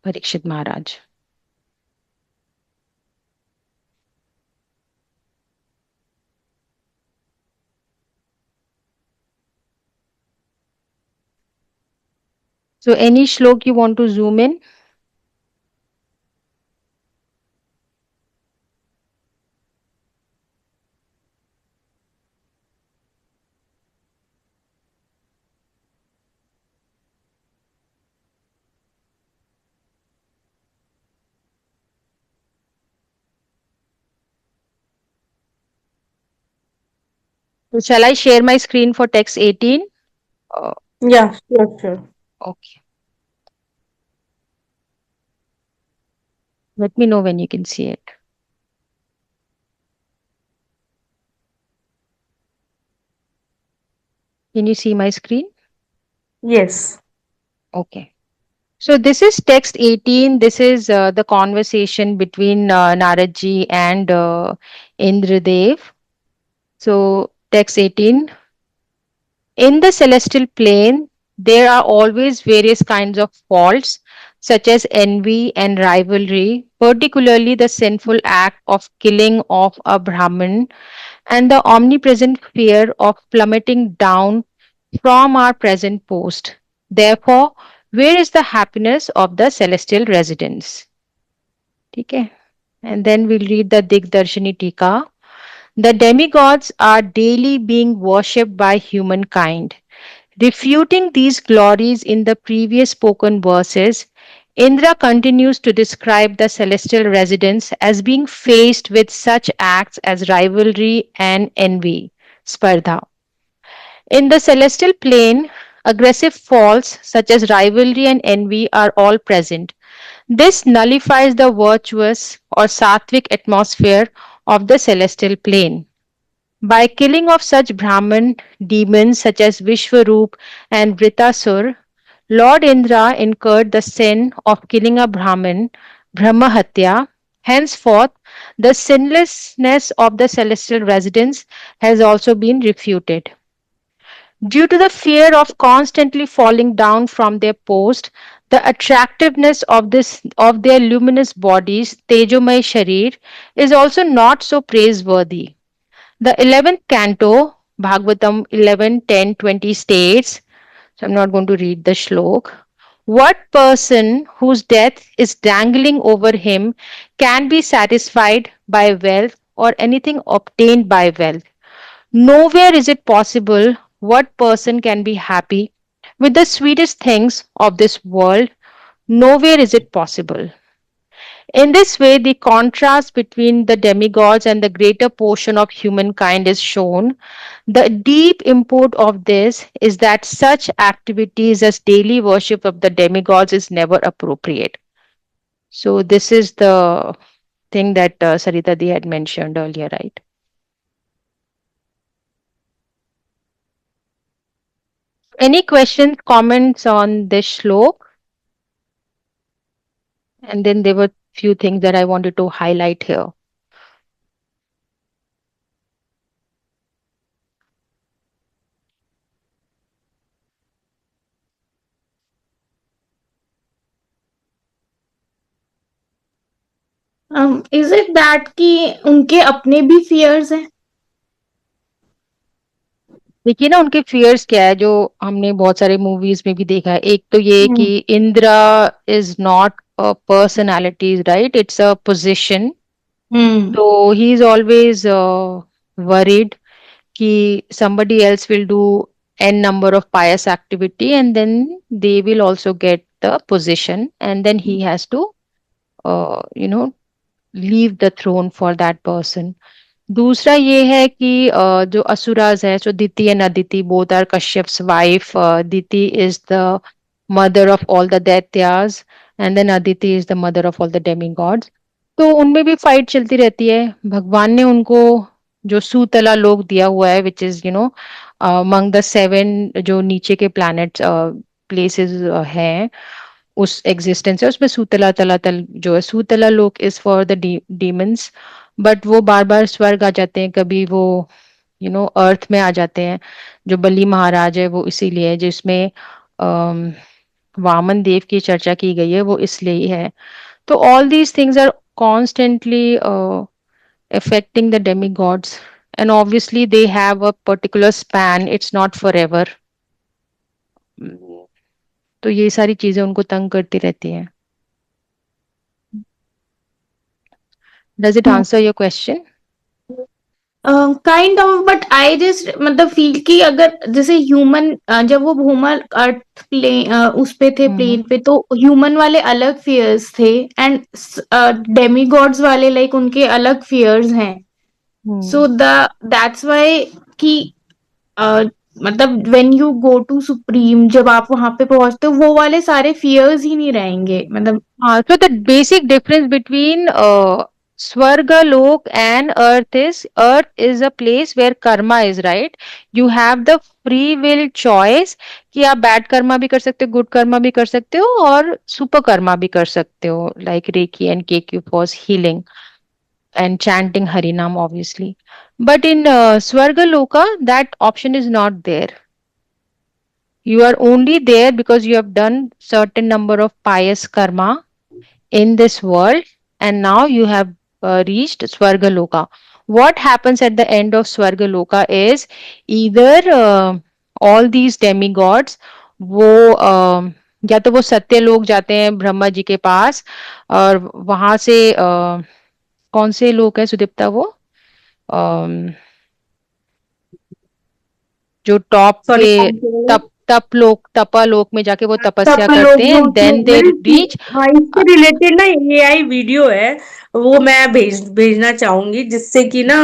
Parikshit Maharaj. So any shlok you want to zoom in? So shall I share my screen for text 18?
Yeah, sure.
Okay. Let me know when you can see it. Can you see my screen?
Yes.
Okay. So this is text 18. This is the conversation between Narad ji and Indradev. So text 18. In the celestial plane, there are always various kinds of faults such as envy and rivalry, particularly the sinful act of killing of a Brahmin, and the omnipresent fear of plummeting down from our present post. Therefore, where is the happiness of the celestial residents? Okay. And then we'll read the Digdarshini Tika. The demigods are daily being worshipped by humankind. Refuting these glories in the previous spoken verses, Indra continues to describe the celestial residents as being faced with such acts as rivalry and envy, spardha. In the celestial plane, aggressive faults such as rivalry and envy are all present. This nullifies the virtuous or sattvic atmosphere of the celestial plane. By killing of such Brahman demons such as Vishwaroop and Vritasur, Lord Indra incurred the sin of killing a Brahmin, Brahmahatya. Henceforth, the sinlessness of the celestial residents has also been refuted. Due to the fear of constantly falling down from their post, the attractiveness of their luminous bodies, Tejomay Sharir, is also not so praiseworthy. The 11th canto, Bhagavatam 11:10-20 states, so I'm not going to read the shlok. What person whose death is dangling over him can be satisfied by wealth or anything obtained by wealth? Nowhere is it possible what person can be happy with the sweetest things of this world. Nowhere is it possible. In this way, the contrast between the demigods and the greater portion of humankind is shown. The deep import of this is that such activities as daily worship of the demigods is never appropriate. So, this is the thing that Sarita Di had mentioned earlier, right? Any questions, comments on this shlok? And then there were few things that I wanted to highlight here.
Is it that कि उनके अपने भी fears हैं?
देखिए ना उनके fears क्या है जो हमने बहुत सारे movies में भी देखा है. एक तो ये कि Indira is not a personality, right? It's a position. So he's always worried कि somebody else will do n number of pious activity and then they will also get the position and then he has to leave the throne for that person. दूसरा ये है कि जो असुराज है, so Diti and Aditi both are Kashyap's wife. Diti is the mother of all the Daityas and then Aditi is the mother of all the demigods. तो उनमें भी fight चलती रहती है. भगवान ने उनको जो सुतला लोक दिया हुआ है विच इज among the 7 जो नीचे के प्लैनेट्स प्लेसेस हैं उस एग्जिस्टेंस है उसमें सुतला तलातल जो है सुतला लोक is for the demons but वो बार बार स्वर्ग आ जाते हैं कभी वो अर्थ में आ जाते हैं जो बलि महाराज है वो इसीलिए है जिसमें वामन देव की चर्चा की गई है वो इसलिए ही है तो all these things are constantly affecting the demigods and obviously they have a particular span it's not forever तो ये सारी चीजें उनको तंग करती रहती हैं does it answer your question
kind of but I just मतलब फील कि अगर जैसे ह्यूमन जब वो भूमल अर्थ प्लेन उस पे थे प्लेन पे तो ह्यूमन वाले अलग फियर्स थे एंड डेमीगॉड्स वाले लाइक उनके अलग फियर्स हैं सो दैट्स व्हाई कि मतलब when you go to supreme जब आप वहां पे पहुंचते हो वो वाले सारे फियर्स ही नहीं रहेंगे मतलब
हाँ so the basic difference between Swargalok and earth is a place where karma is right you have the free will choice कि आप बैड कर्मा भी कर सकते हो गुड कर्मा भी कर सकते हो और सुपर कर्मा भी कर सकते हो like Reiki and KQ for healing and chanting Harinam obviously but in Swargaloka that option is not there You are only there because you have done certain number of pious karma in this world, and now you have reached Swargaloka. What happens at the end of Swargaloka is either all these demigods वो या तो वो सत्य लोग जाते हैं ब्रह्मा जी के पास, और वहां से कौन से लोग हैं सुदीप्ता, वो अम, जो टॉप
सॉरी,
के तप लोक, तपा लोक में जाके वो तपस्या
सब लोग
करते हैं, देन दे रीच।
हाँ, इससे रिलेटेड ना एआई वीडियो है, वो मैं भेजना चाहूंगी, जिससे कि ना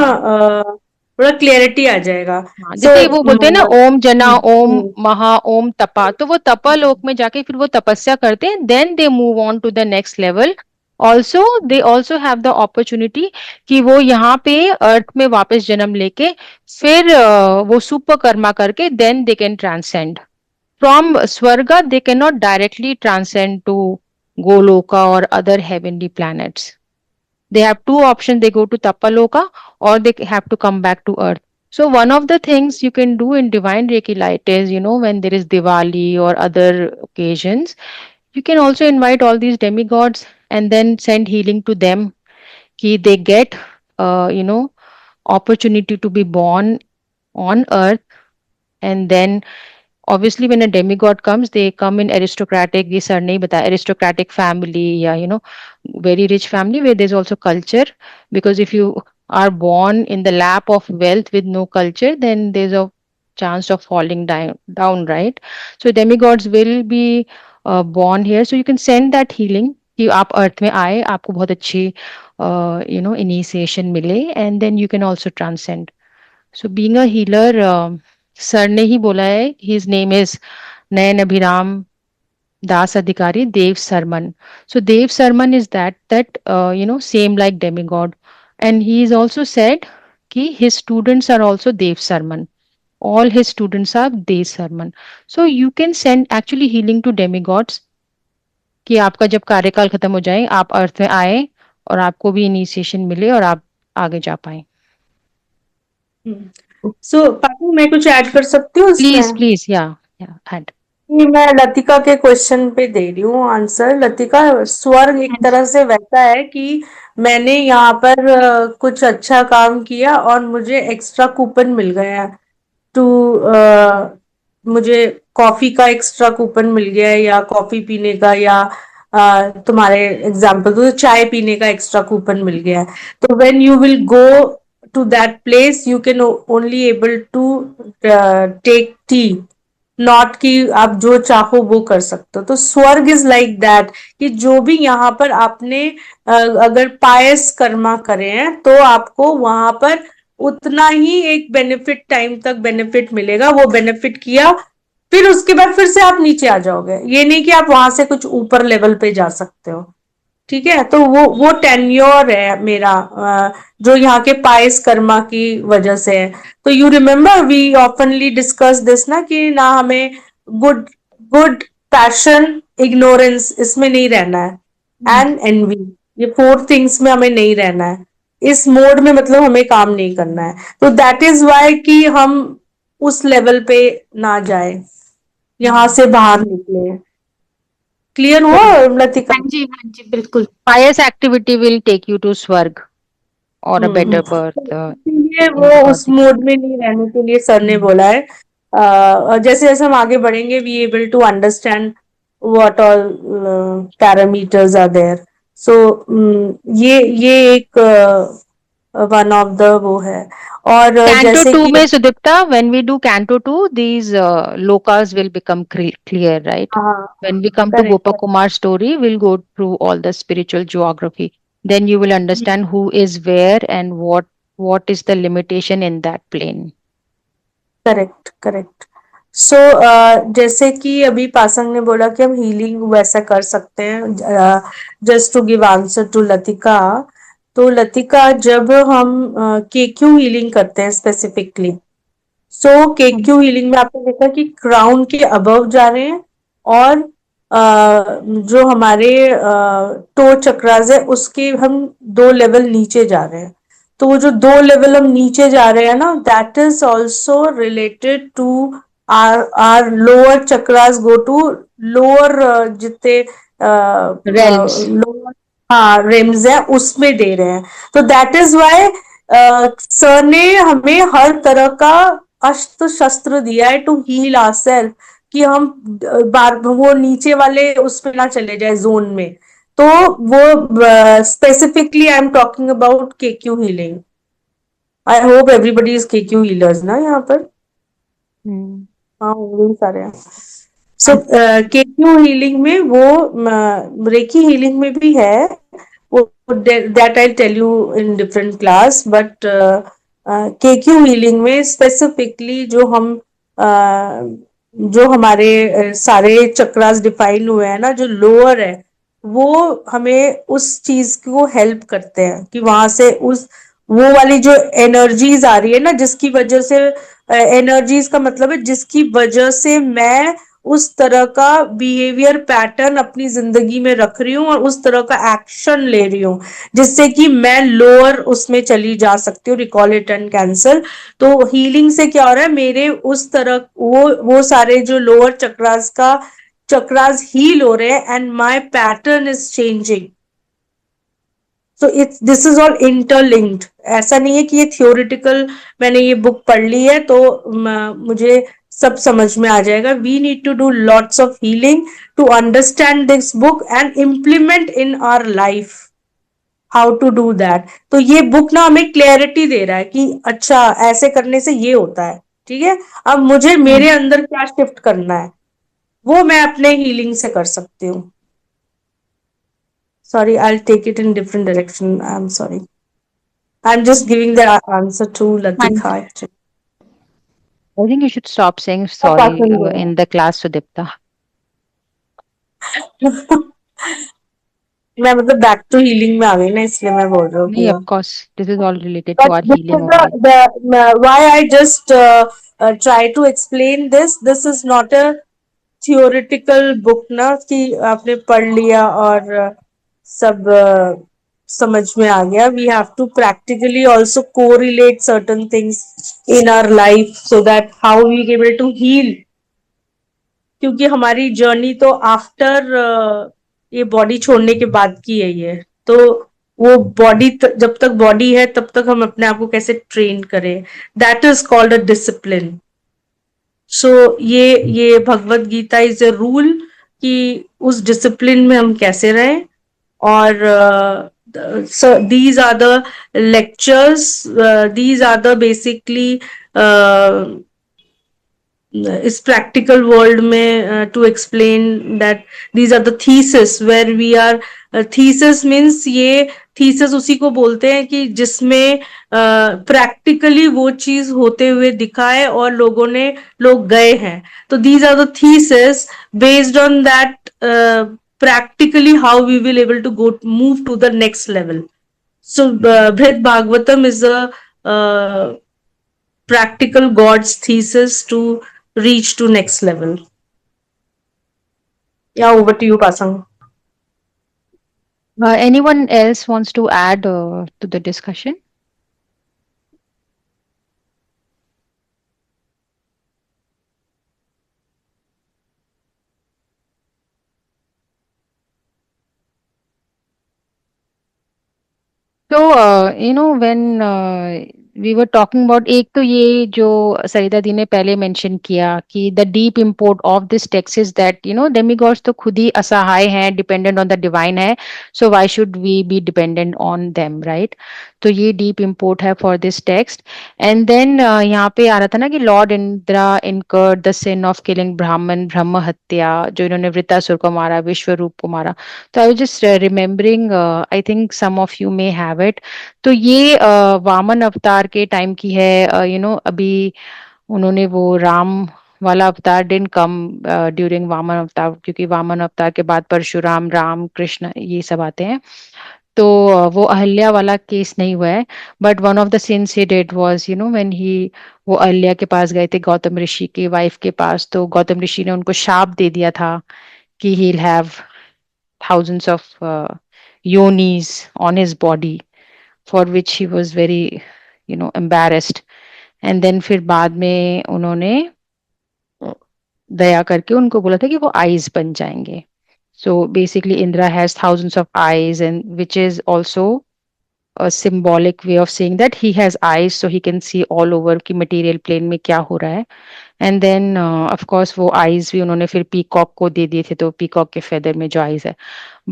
थोड़ा क्लियरिटी आ जाएगा।
हाँ,
सो
जैसे वो बोलते हैं ना ओम जना ओम महा ओम तपा, तो वो तपा लोक में जाके फिर वो तपस्या करते हैं, then they move on to the next level. Also they also have the opportunity कि वो यहाँ पे अर्थ में वापस जन्म लेके फिर वो सुपर कर्मा करके then they can transcend from Swarga. They can not directly transcend to Goloka और other heavenly planets. They have two options: they go to Tapaloka or they have to come back to earth. So one of the things you can do in divine Reiki light is, when there is Diwali or other occasions, you can also invite all these demigods and then send healing to them. Ki they get, opportunity to be born on earth, and then obviously when a demigod comes, they come in aristocratic, ये sir ने बताया, aristocratic family या very rich family where there's also culture, because if you are born in the lap of wealth with no culture, then there's a chance of falling down, right? So demigods will be born here, so you can send that healing कि आप अर्थ में आए, आपको बहुत अच्छी initiation मिले, and then you can also transcend. So being a healer, sir ने ही बोला है, his name is Nayan Abhiram Das Adhikari Dev Sarman. So Dev Sarman is that same like demigod, and he is also said कि his students are also Dev Sarman. All his students are Dev Sarman. So you can send actually healing to demigods कि आपका जब कार्यकाल खत्म हो जाए, आप अर्थ में आए और आपको भी इनिशिएशन मिले और आप आगे जा पाए।
सो पापू, मैं कुछ ऐड कर सकती हूँ इसमें?
प्लीज या ऐड।
मैं लतिका के क्वेश्चन पे दे रही हूँ आंसर। लतिका, स्वर्ग एक तरह से वैसा है कि मैंने यहाँ पर कुछ अच्छा काम किया और मुझे एक्स्ट्रा कूपन मिल गया टू मुझे कॉफी का एक्स्ट्रा कूपन मिल गया है, या कॉफी पीने का, या तुम्हारे एग्जाम्पल तो चाय पीने का एक्स्ट्रा कूपन मिल गया है। तो when you will go to that place, you can only able to take tea, not कि आप जो चाहो वो कर सकते हो। तो स्वर्ग इज लाइक दैट कि जो भी यहाँ पर आपने अगर पायस कर्मा करे हैं, तो आपको वहां पर उतना ही एक बेनिफिट, टाइम तक बेनिफिट मिलेगा। वो बेनिफिट किया, फिर उसके बाद फिर से आप नीचे आ जाओगे। ये नहीं कि आप वहां से कुछ ऊपर लेवल पे जा सकते हो, ठीक है? तो वो टेन्योर है मेरा, जो यहाँ के पायस कर्मा की वजह से है। तो you remember we oftenly discuss this ना, कि ना हमें गुड पैशन, इग्नोरेंस, इसमें नहीं रहना है, एंड एनवी, ये 4 थिंग्स में हमें नहीं रहना है। इस मोड में मतलब हमें काम नहीं करना है। तो दैट इज वाई कि हम उस लेवल पे ना जाए, यहाँ से बाहर निकले। क्लियर हुआ लतिका?
हाँ जी बिल्कुल।
Pious activity will take you to स्वर्ग or a better birth.
इसलिए वो उस मोड में नहीं रहने के लिए सर ने बोला है। जैसे जैसे हम आगे बढ़ेंगे, we able to understand what all parameters are there. So ये एक वन ऑफ द वो है। और
Canto
जैसे
2
कि
में Sudipta, when we do Canto 2, these lokas will become clear, right? When we come to
correct.
Gopakumar story, we'll go through all the spiritual geography. Then you will understand who is where and what is the limitation in that plane.
Correct. So जैसे कि अभी पासंग ने बोला कि हम healing वैसा कर सकते हैं, just to give answer to Latika. तो लतिका, जब हम केक्यू हीलिंग करते हैं स्पेसिफिकली, सो केक्यू हीलिंग में आपने देखा कि क्राउन के अबव जा रहे हैं, और जो हमारे टो चक्रास है उसके हम 2 लेवल नीचे जा रहे हैं। तो वो जो 2 लेवल हम नीचे जा रहे हैं ना, that is also related to our lower chakras go to lower जितने
Realms.
lower हाँ रेम्स है उसमें दे रहे हैं. तो दैट इज वाई सर ने हमें हर तरह का अस्त्र शस्त्र दिया है टू हील आवरसेल्फ, कि हम बार वो नीचे वाले उसमें ना चले जाए जोन में. तो वो specifically I am talking about KQ healing. I hope everybody is KQ healers ना यहाँ पर. हाँ वही सारे हैं. सो केक्यू हीलिंग में वो रेकी हीलिंग में भी है वो, that I tell you in different class. But KQ healing में स्पेसिफिकली जो हमारे सारे चक्रास डिफाइन हुए हैं ना, जो लोअर है वो हमें उस चीज को हेल्प करते हैं कि वहां से उस वो वाली जो एनर्जीज आ रही है ना, जिसकी वजह से एनर्जीज का मतलब है जिसकी वजह से मैं उस तरह का बिहेवियर पैटर्न अपनी जिंदगी में रख रही हूँ और उस तरह का एक्शन ले रही हूँ जिससे कि मैं लोअर उसमें चली जा सकती हूँ, रिकॉल इट एंड कैंसल. तो हीलिंग से क्या हो रहा है, मेरे उस तरह वो सारे जो लोअर चक्रास हील हो रहे हैं and my pattern is changing. So it's this is all interlinked. ऐसा नहीं है कि ये थियोरिटिकल मैंने ये बुक पढ़ ली है तो मुझे सब समझ में आ जाएगा. We need to do lots of healing to understand this book and implement in our life how to do that. तो ये बुक ना हमें क्लैरिटी दे रहा है कि अच्छा ऐसे करने से ये होता है. ठीक है, अब मुझे मेरे अंदर क्या शिफ्ट करना है वो मैं अपने हीलिंग से कर सकती हूँ. Sorry, I'll take it in different direction. I'm sorry. I'm just giving the answer to Latika actually.
I think you should stop saying sorry in the class, Sudipta.
मैं मतलब बैक टू हीलिंग में आ गई ना, इसलिए मैं बोल रही हूँ
नहीं,
कि
of course, this is all related to
but
our
this
healing
is
only.
why I just try to explain this. This is not a theoretical book ना कि आपने पढ़ लिया और सब समझ में आ गया. We have to practically also correlate certain things in our life so that how we able to heal. क्योंकि हमारी जर्नी तो आफ्टर ये बॉडी छोड़ने के बाद की है ये. तो वो बॉडी जब तक बॉडी है तब तक हम अपने आप को कैसे ट्रेन करें, that is called a discipline. So ये Bhagavad Gita is a rule कि उस डिसिप्लिन में हम कैसे रहें. और so these are the lectures, these are the basically इस प्रैक्टिकल वर्ल्ड में to explain that these are the thesis where we are. Thesis means ये थीसिस उसी को बोलते हैं कि जिसमें प्रैक्टिकली वो चीज होते हुए दिखा है और लोग गए हैं. तो these are the thesis based on that practically how we will able to move to the next level. So Brit Bhagavatam is a practical God's thesis to reach to next level. Yeah, over to you, Pasang.
Anyone else wants to add to the discussion? So, when we were talking about, एक तो ये जो सरिता दी ने पहले mention किया कि the deep import of this text is that demigods तो खुद ही असहाय हैं, dependent on the divine है, so why should we be dependent on them, right? तो ये deep import है for this text. And then यहाँ पे आ रहा था ना कि Lord Indra incurred the sin of killing Brahman, ब्रह्म हत्या, जो इन्होंने वृत्तासुर को मारा, विश्वरूप को मारा. तो I was just remembering, I think some of you may have it. तो ये वामन अवतार के टाइम की है. अभी उन्होंने वो राम वाला अवतार डिडंट कम ड्यूरिंग वामन अवतार, क्योंकि वामन अवतार के बाद परशुराम, राम, कृष्ण ये सब आते हैं. तो वो अहल्या वाला केस नहीं हुआ है. But one of the since he did was when वो अहल्या के पास गए थे, गौतम ऋषि की वाइफ के पास. तो गौतम ऋषि ने उनको शाप दे दिया था कि he will have thousands of yonis on his body, for which he was very embarrassed. And then फिर बाद में उन्होंने दया करके उनको बोला था कि वो आईज बन जाएंगे. So basically Indra has thousands of eyes, and which is also a symbolic way of saying that he has eyes so he can see all over कि material plane में क्या हो रहा है. And then of course वो eyes भी उन्होंने फिर peacock को दे दिए थे, तो peacock के feather में जो eyes है.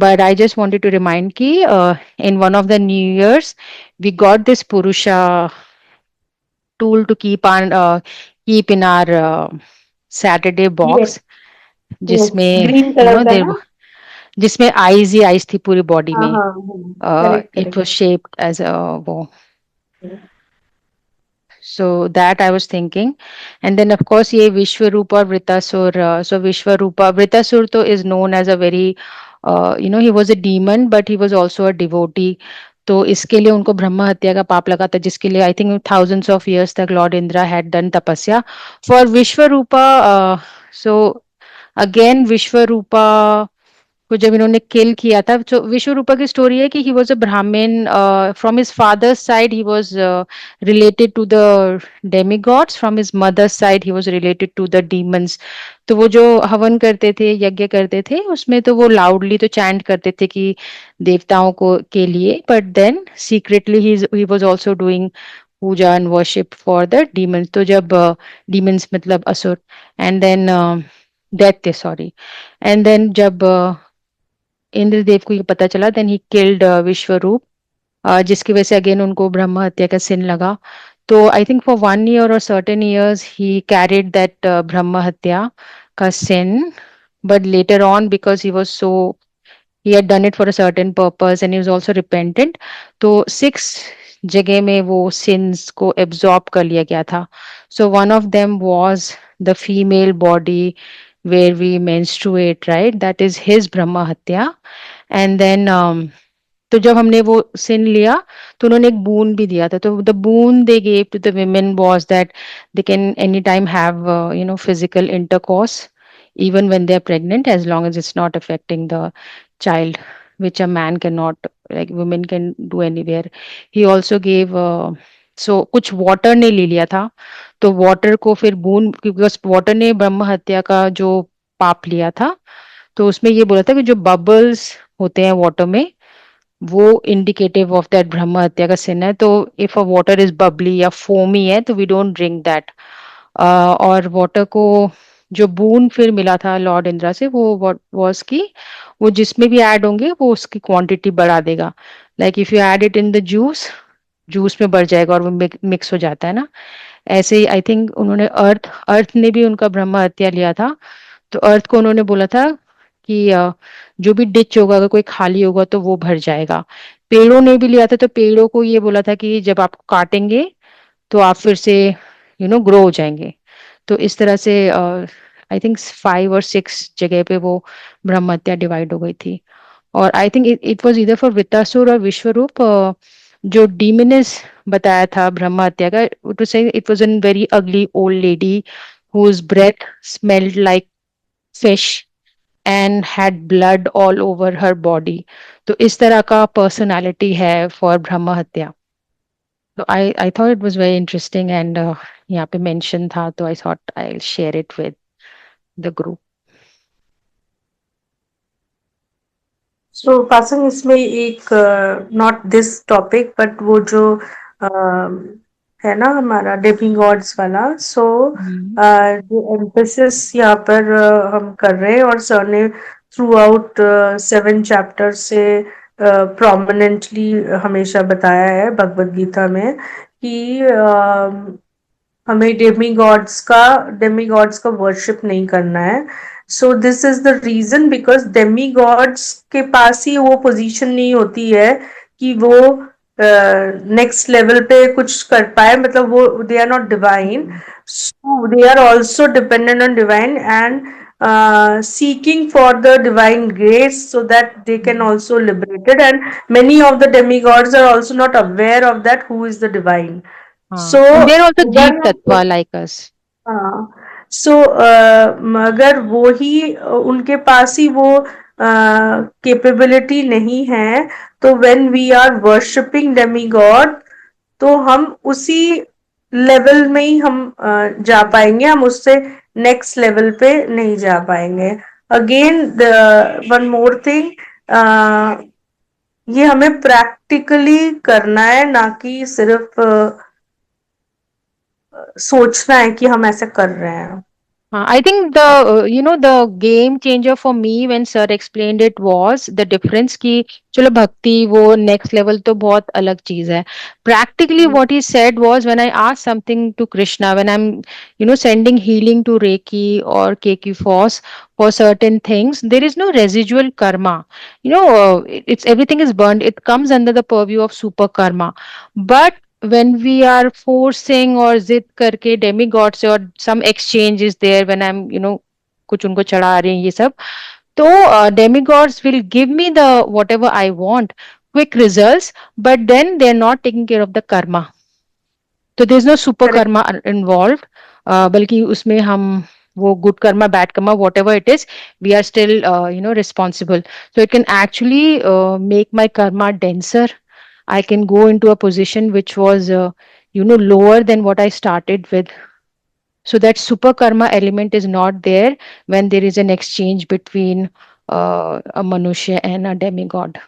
But I just wanted to remind कि in one of the New Years we got this Purusha tool to keep in our Saturday box, जिसमें
ग्रीन
you
कलर
know
का
there
ना.
जिसमें eyes ही eyes थी पूरी body
हाँ
में.
हाँ, correct
It
correct.
was shaped as a वो. So that I was thinking. And then of course ये Vishwarupa और Vritasur. So Vishwarupa, Vritasur तो is known as a very he was a demon but he was also a devotee. तो इसके लिए उनको ब्रह्म हत्या का पाप लगा था, जिसके लिए I think thousands of years तक लॉर्ड इंद्रा had done तपस्या. For Vishwarupa, so again Vishwarupa को जब इन्होंने किल किया था, तो विश्वरूपा की स्टोरी है कि he was a brahmin. From his father's side he was related to the demigods, from his mother's side he was related to the demons. तो वो जो हवन करते थे, यज्ञ करते थे, उसमें तो वो लाउडली तो चैंट करते थे कि देवताओं को के लिए, but then secretly he was also doing puja and worship for the demons. तो जब डीमंस मतलब असुर, एंड देन दैत्य, सॉरी. एंड देन जब इंद्रदेव को ये पता चला, देन ही किल्ड विश्वरूप, जिसकी वजह से अगेन उनको ब्रह्म हत्या का सिन लगा. तो आई थिंक फॉर 1 year और certain years he carried that brahma hatya का sin. But later on because he was so he had done it for a certain purpose and he was also repentant, तो 6 जगह में वो sins को absorb कर लिया गया था. So one of them was the female body where we menstruate, right? That is his brahma hatya. And then तो जब हमने वो sin लिया, तो उन्होंने एक boon भी दिया था. तो the boon they gave to the women was that they can anytime have physical intercourse even when they are pregnant, as long as it's not affecting the child, which a man cannot, like women can do anywhere. He also gave so कुछ water ने ले लिया था, तो water को फिर boon, because water ने ब्रह्म हत्या का जो पाप लिया था, तो उसमें ये बोला था कि जो bubbles होते हैं water में, वो indicative of that brahma hatya का सिन है. तो if a water is Babli या फोमी है, तो वी डोंट ड्रिंक दैट. और वाटर को जो बून फिर मिला था लॉर्ड इंद्रा से, वो वाज की वो जिसमें भी ऐड होंगे वो उसकी क्वांटिटी बढ़ा देगा. Like if you add it in the juice, juice में बढ़ जाएगा और वो मिक्स हो जाता है ना. ऐसे ही आई थिंक उन्होंने अर्थ ने भी उनका ब्रह्म हत्या लिया था. तो अर्थ को उन्होंने बोला था कि जो भी डिच होगा, अगर कोई खाली होगा तो वो भर जाएगा. पेड़ों ने भी लिया था, तो पेड़ों को ये बोला था कि जब आप काटेंगे तो आप फिर से ग्रो हो जाएंगे. तो इस तरह से आई थिंक 5 और 6 जगह पे वो ब्रह्म हत्या डिवाइड हो गई थी. और I think it was either for Vritrasura और विश्वरूप. जो डीमनेस बताया था ब्रह्म हत्या का, टू से it was an very ugly old lady whose breath smelled like fish and had blood all over her body. तो इस तरह का पर्सनालिटी है फॉर ब्रह्म हत्या. तो I thought it was very interesting, and यहाँ पे मेंशन था, तो I thought I will share it with the group.
So पासंग इसमें एक नॉट दिस टॉपिक बट वो जो है ना हमारा डेमिगॉड्स वाला, सो जो एम्फेसिस यहाँ पर हम कर रहे हैं, और सर ने थ्रू आउट 7 चैप्टर से प्रोमिनेंटली हमेशा बताया है भगवत गीता में कि हमें डेमिगॉड्स का वर्शिप नहीं करना है. So this is the reason, because demigods के पास ही वो पोजीशन नहीं होती है कि वो नेक्स्ट लेवल पे कुछ कर पाए. मतलब वो they are not divine, so they are also dependent on divine and seeking for the divine grace so that they can also liberated, and many of the demigods are also not aware of that who is the divine. So
they are also
अगर
जीव तत्व like us.
सो अगर वो ही उनके पास ही वो capability नहीं है, तो when we are worshipping demigod, तो हम उसी लेवल में ही हम जा पाएंगे, हम उससे नेक्स्ट लेवल पे नहीं जा पाएंगे. अगेन वन मोर थिंग, ये हमें प्रैक्टिकली करना है, ना कि सिर्फ सोचना है कि हम ऐसे कर रहे हैं.
I think the game changer for me when sir explained it was the difference कि चलो भक्ति वो next level तो बहुत अलग चीज है. Practically what he said was when I asked something to Krishna, when I'm sending healing to Reiki or Keiki Foss for certain things, there is no residual karma. It's everything is burned. It comes under the purview of super karma. But when we are forcing or जिद करके demigod से और some exchange is there when I'm कुछ उनको चढ़ा रही हैं ये सब, तो demigods will give me the whatever I want, quick results, but then they're not taking care of the karma. तो there is no super
Correct.
karma involved. बल्कि उसमें हम वो good karma, bad karma, whatever it is, we are still responsible. So it can actually make my karma denser. I can go into a position which was lower than what I started with. So that super karma element is not there when there is an exchange between a manushya and a demigod.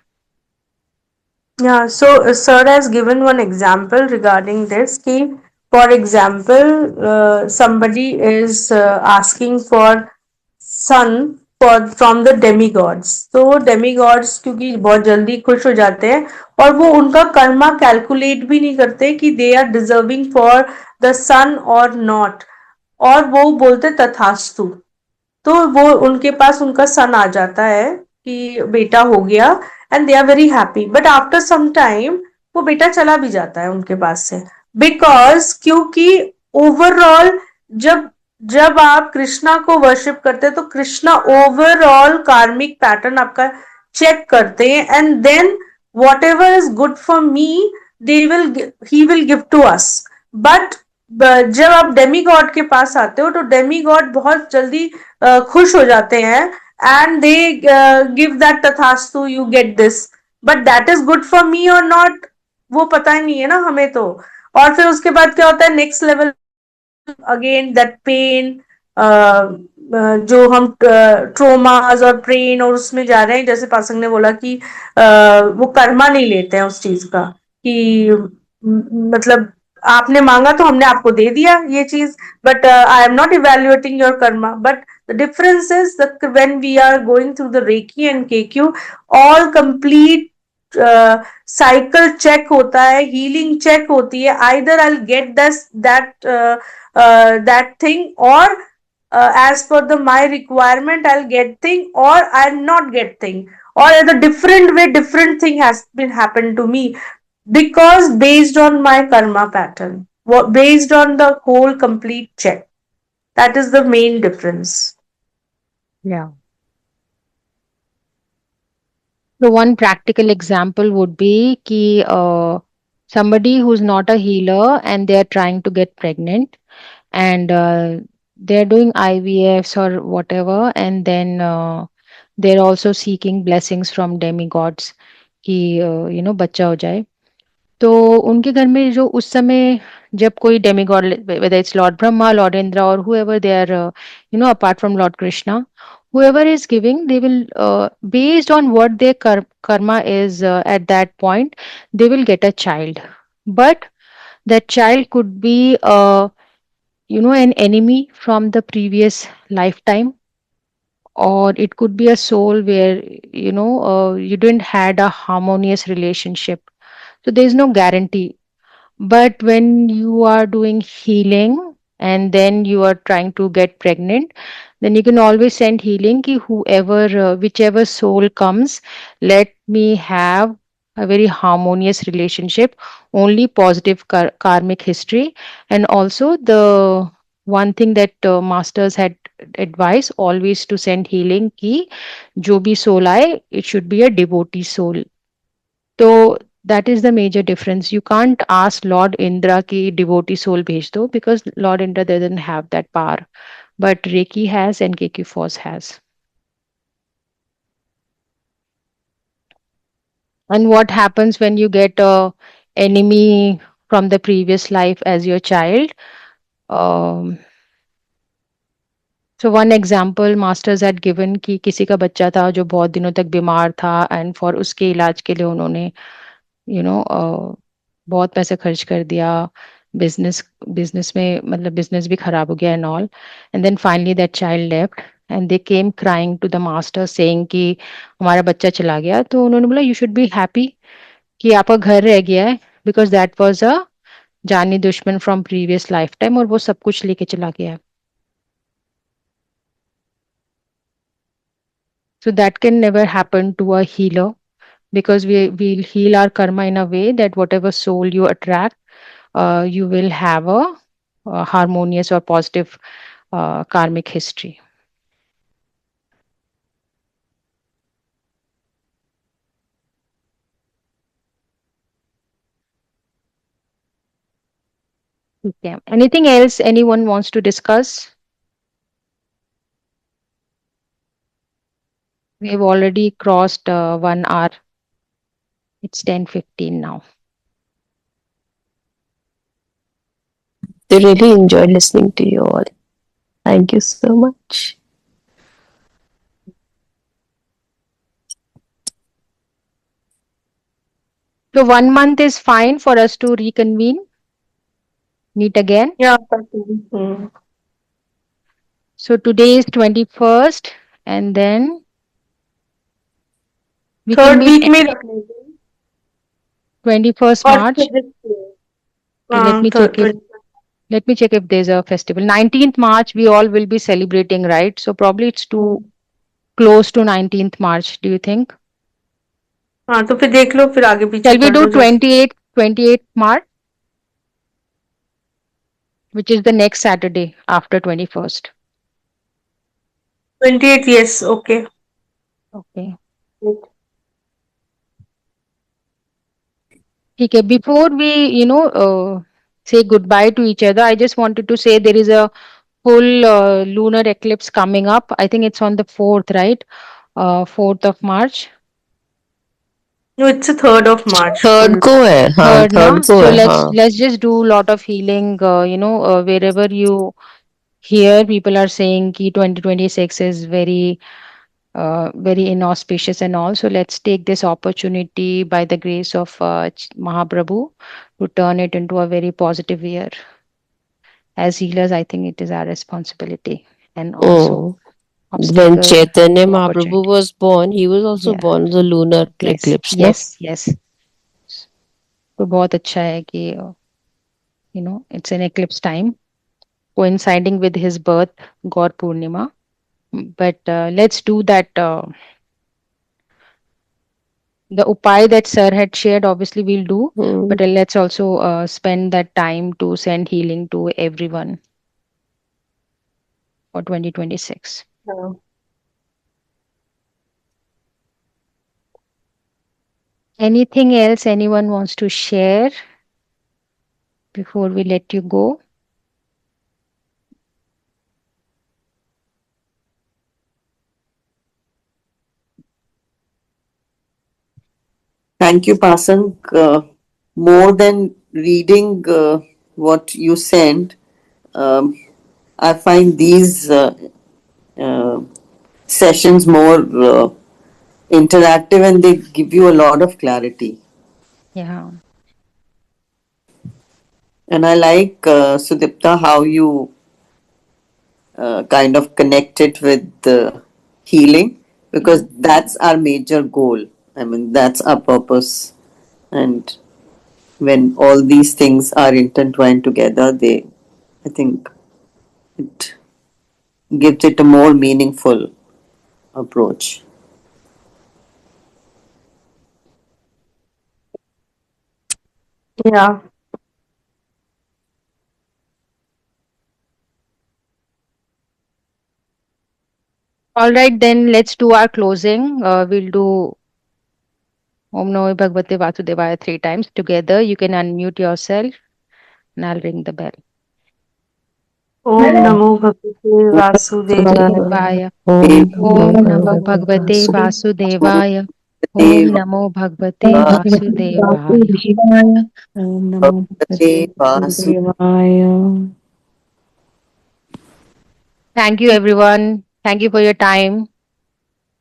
Yeah, so sir has given one example regarding this. Ki, for example, somebody is asking for son from the demigods. तो demigods क्योंकि बहुत जल्दी खुश हो जाते हैं और वो उनका कर्मा कैलकुलेट भी नहीं करते कि they are deserving for the son or not, और वो बोलते तथास्तु. तो वो उनके पास उनका सन आ जाता है कि बेटा हो गया, and they are very happy. But after some time वो बेटा चला भी जाता है उनके पास से, बिकॉज क्योंकि ओवरऑल जब जब आप कृष्णा को वर्शिप करते हैं तो कृष्णा ओवरऑल कार्मिक पैटर्न आपका चेक करते हैं, and then whatever is good for me he will give to us. But जब आप डेमी गॉड के पास आते हो तो डेमी गॉड बहुत जल्दी खुश हो जाते हैं, एंड दे गिव दैट तथास्तु, you get this, but that is good for मी और नॉट, वो पता ही नहीं है ना हमें तो. और फिर उसके बाद क्या होता है, next level again that pain, जो हम ट्रोमास और प्रेन और उसमें जा रहे हैं. जैसे पासंग ने बोला कि वो कर्मा नहीं लेते हैं उस चीज का, कि मतलब आपने मांगा तो हमने आपको दे दिया ये चीज, but I am not evaluating your karma. But the difference is when we are going through the reiki and केक्यू, ऑल कंप्लीट साइकिल चेक होता है, हीलिंग चेक होती है. Either I get that thing, or as per the my requirement I'll get thing, or I'll not get thing, or in a different way different thing has been happened to me, because based on my karma pattern, based on the whole complete check. That is the main difference.
Yeah. So one practical example would be ki somebody who's not a healer and they are trying to get pregnant, and they're doing IVFs or whatever, and then they're also seeking blessings from demigods कि बच्चा हो जाए. तो उनके घर में जो उस समय जब कोई demigod, whether it's Lord Brahma, Lord Indra, or whoever they are, apart from Lord Krishna, whoever is giving, they will, based on what their karma is at that point, they will get a child. But that child could be, an enemy from the previous lifetime, or it could be a soul where, you didn't had a harmonious relationship. So there is no guarantee. But when you are doing healing and then you are trying to get pregnant, then you can always send healing ki whoever, whichever soul comes, let me have a very harmonious relationship, only positive karmic history. And also the one thing that masters had advised, always to send healing ki jo bhi soul aaye, it should be a devotee soul. So that is the major difference. You can't ask Lord Indra ki devotee soul bhej do, because Lord Indra doesn't have that power. But Reiki has and KQ Force has. And what happens when you get a enemy from the previous life as your child? So one example masters had given कि किसी का बच्चा था जो बहुत दिनों तक बीमार था and for उसके इलाज के लिए उन्होंने बहुत पैसे खर्च कर दिया, बिजनेस में मतलब बिजनेस भी खराब हो गया and all, and then finally that child left and they came crying to the master saying कि हमारा बच्चा चला गया। तो उन्होंने बोला यू शुड बी हैप्पी कि आपका घर रह गया है, बिकॉज दैट वाज अ जानी दुश्मन फ्रॉम प्रीवियस लाइफ टाइम, और वो सब कुछ लेके चला गया है। So that can never happen to a healer, because we'll heal our karma in a way that whatever soul you attract, you will have a harmonious or positive karmic history. Okay. Anything else anyone wants to discuss? We have already crossed 1 hour. It's 10:15 now.
They really enjoyed listening to you all. Thank you so much.
So 1 month is fine for us to reconvene, meet again.
Yeah.
So today is 21st, and then we can
third
meet
week में रख लेंगे
21st
और
March.
हाँ
Let me check if there's a festival. 19th March, we all will be celebrating, right? So probably it's too close to 19th March. Do you think?
हाँ तो फिर देख लो, फिर आगे पीछे
Shall we
कर
do
लो जैसे
28th March, which is the next Saturday after 21st?
28, yes, okay.
Okay. Okay. Before we, say goodbye to each other, I just wanted to say there is a full lunar eclipse coming up. I think it's on the 4th, right? 4th of March.
No, it's the 3rd of March.
Third को है, हाँ
Third, na?
third को
So
है,
let's
हाँ.
just do a lot of healing. Wherever you hear people are saying ki 2026 is very very inauspicious and all. So let's take this opportunity by the grace of Mahaprabhu to turn it into a very positive year. As healers, I think it is our responsibility, and also
When
obstacle
Chaitanya
to
Mahaprabhu
opportunity.
was born, he was also
Yeah.
born the lunar
Yes,
eclipse, no?
yes. तो बहुत अच्छा है कि it's an eclipse time coinciding with his birth, Gaur Purnima. But let's do that. The upay that sir had shared, obviously we'll do, but let's also spend that time to send healing to everyone for 2026.
Yeah.
Anything else anyone wants to share before we let you go?
Thank you, Pasang. More than reading what you sent, I find these sessions more interactive, and they give you a lot of clarity.
Yeah.
And I like, Sudipta, how you kind of connect it with healing, because that's our major goal. I mean, that's our purpose. And when all these things are intertwined together, I think it gives it a more meaningful approach.
Yeah.
All right, then let's do our closing. We'll do Om Namo Bhagavate Vasudevaya 3 times together. You can unmute yourself and I'll ring the bell.
Om Namo Bhagavate
Vasudevaya.
Vasudevaya.
Om Namo Bhagavate Vasudevaya. Om Namo Bhagavate Vasudevaya.
Om Namo
Bhagavate
Vasudevaya.
Thank you, everyone. Thank you for your time.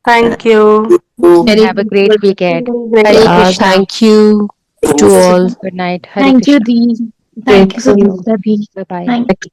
Thank you.
Have a great weekend.
Great.
Hare Krishna.
Thank you to all.
Good night. Hare
Thank you,
Krishna.
Dee. Thank you,
Thank you.
Sudipta Dee.
Bye bye.
Thank you.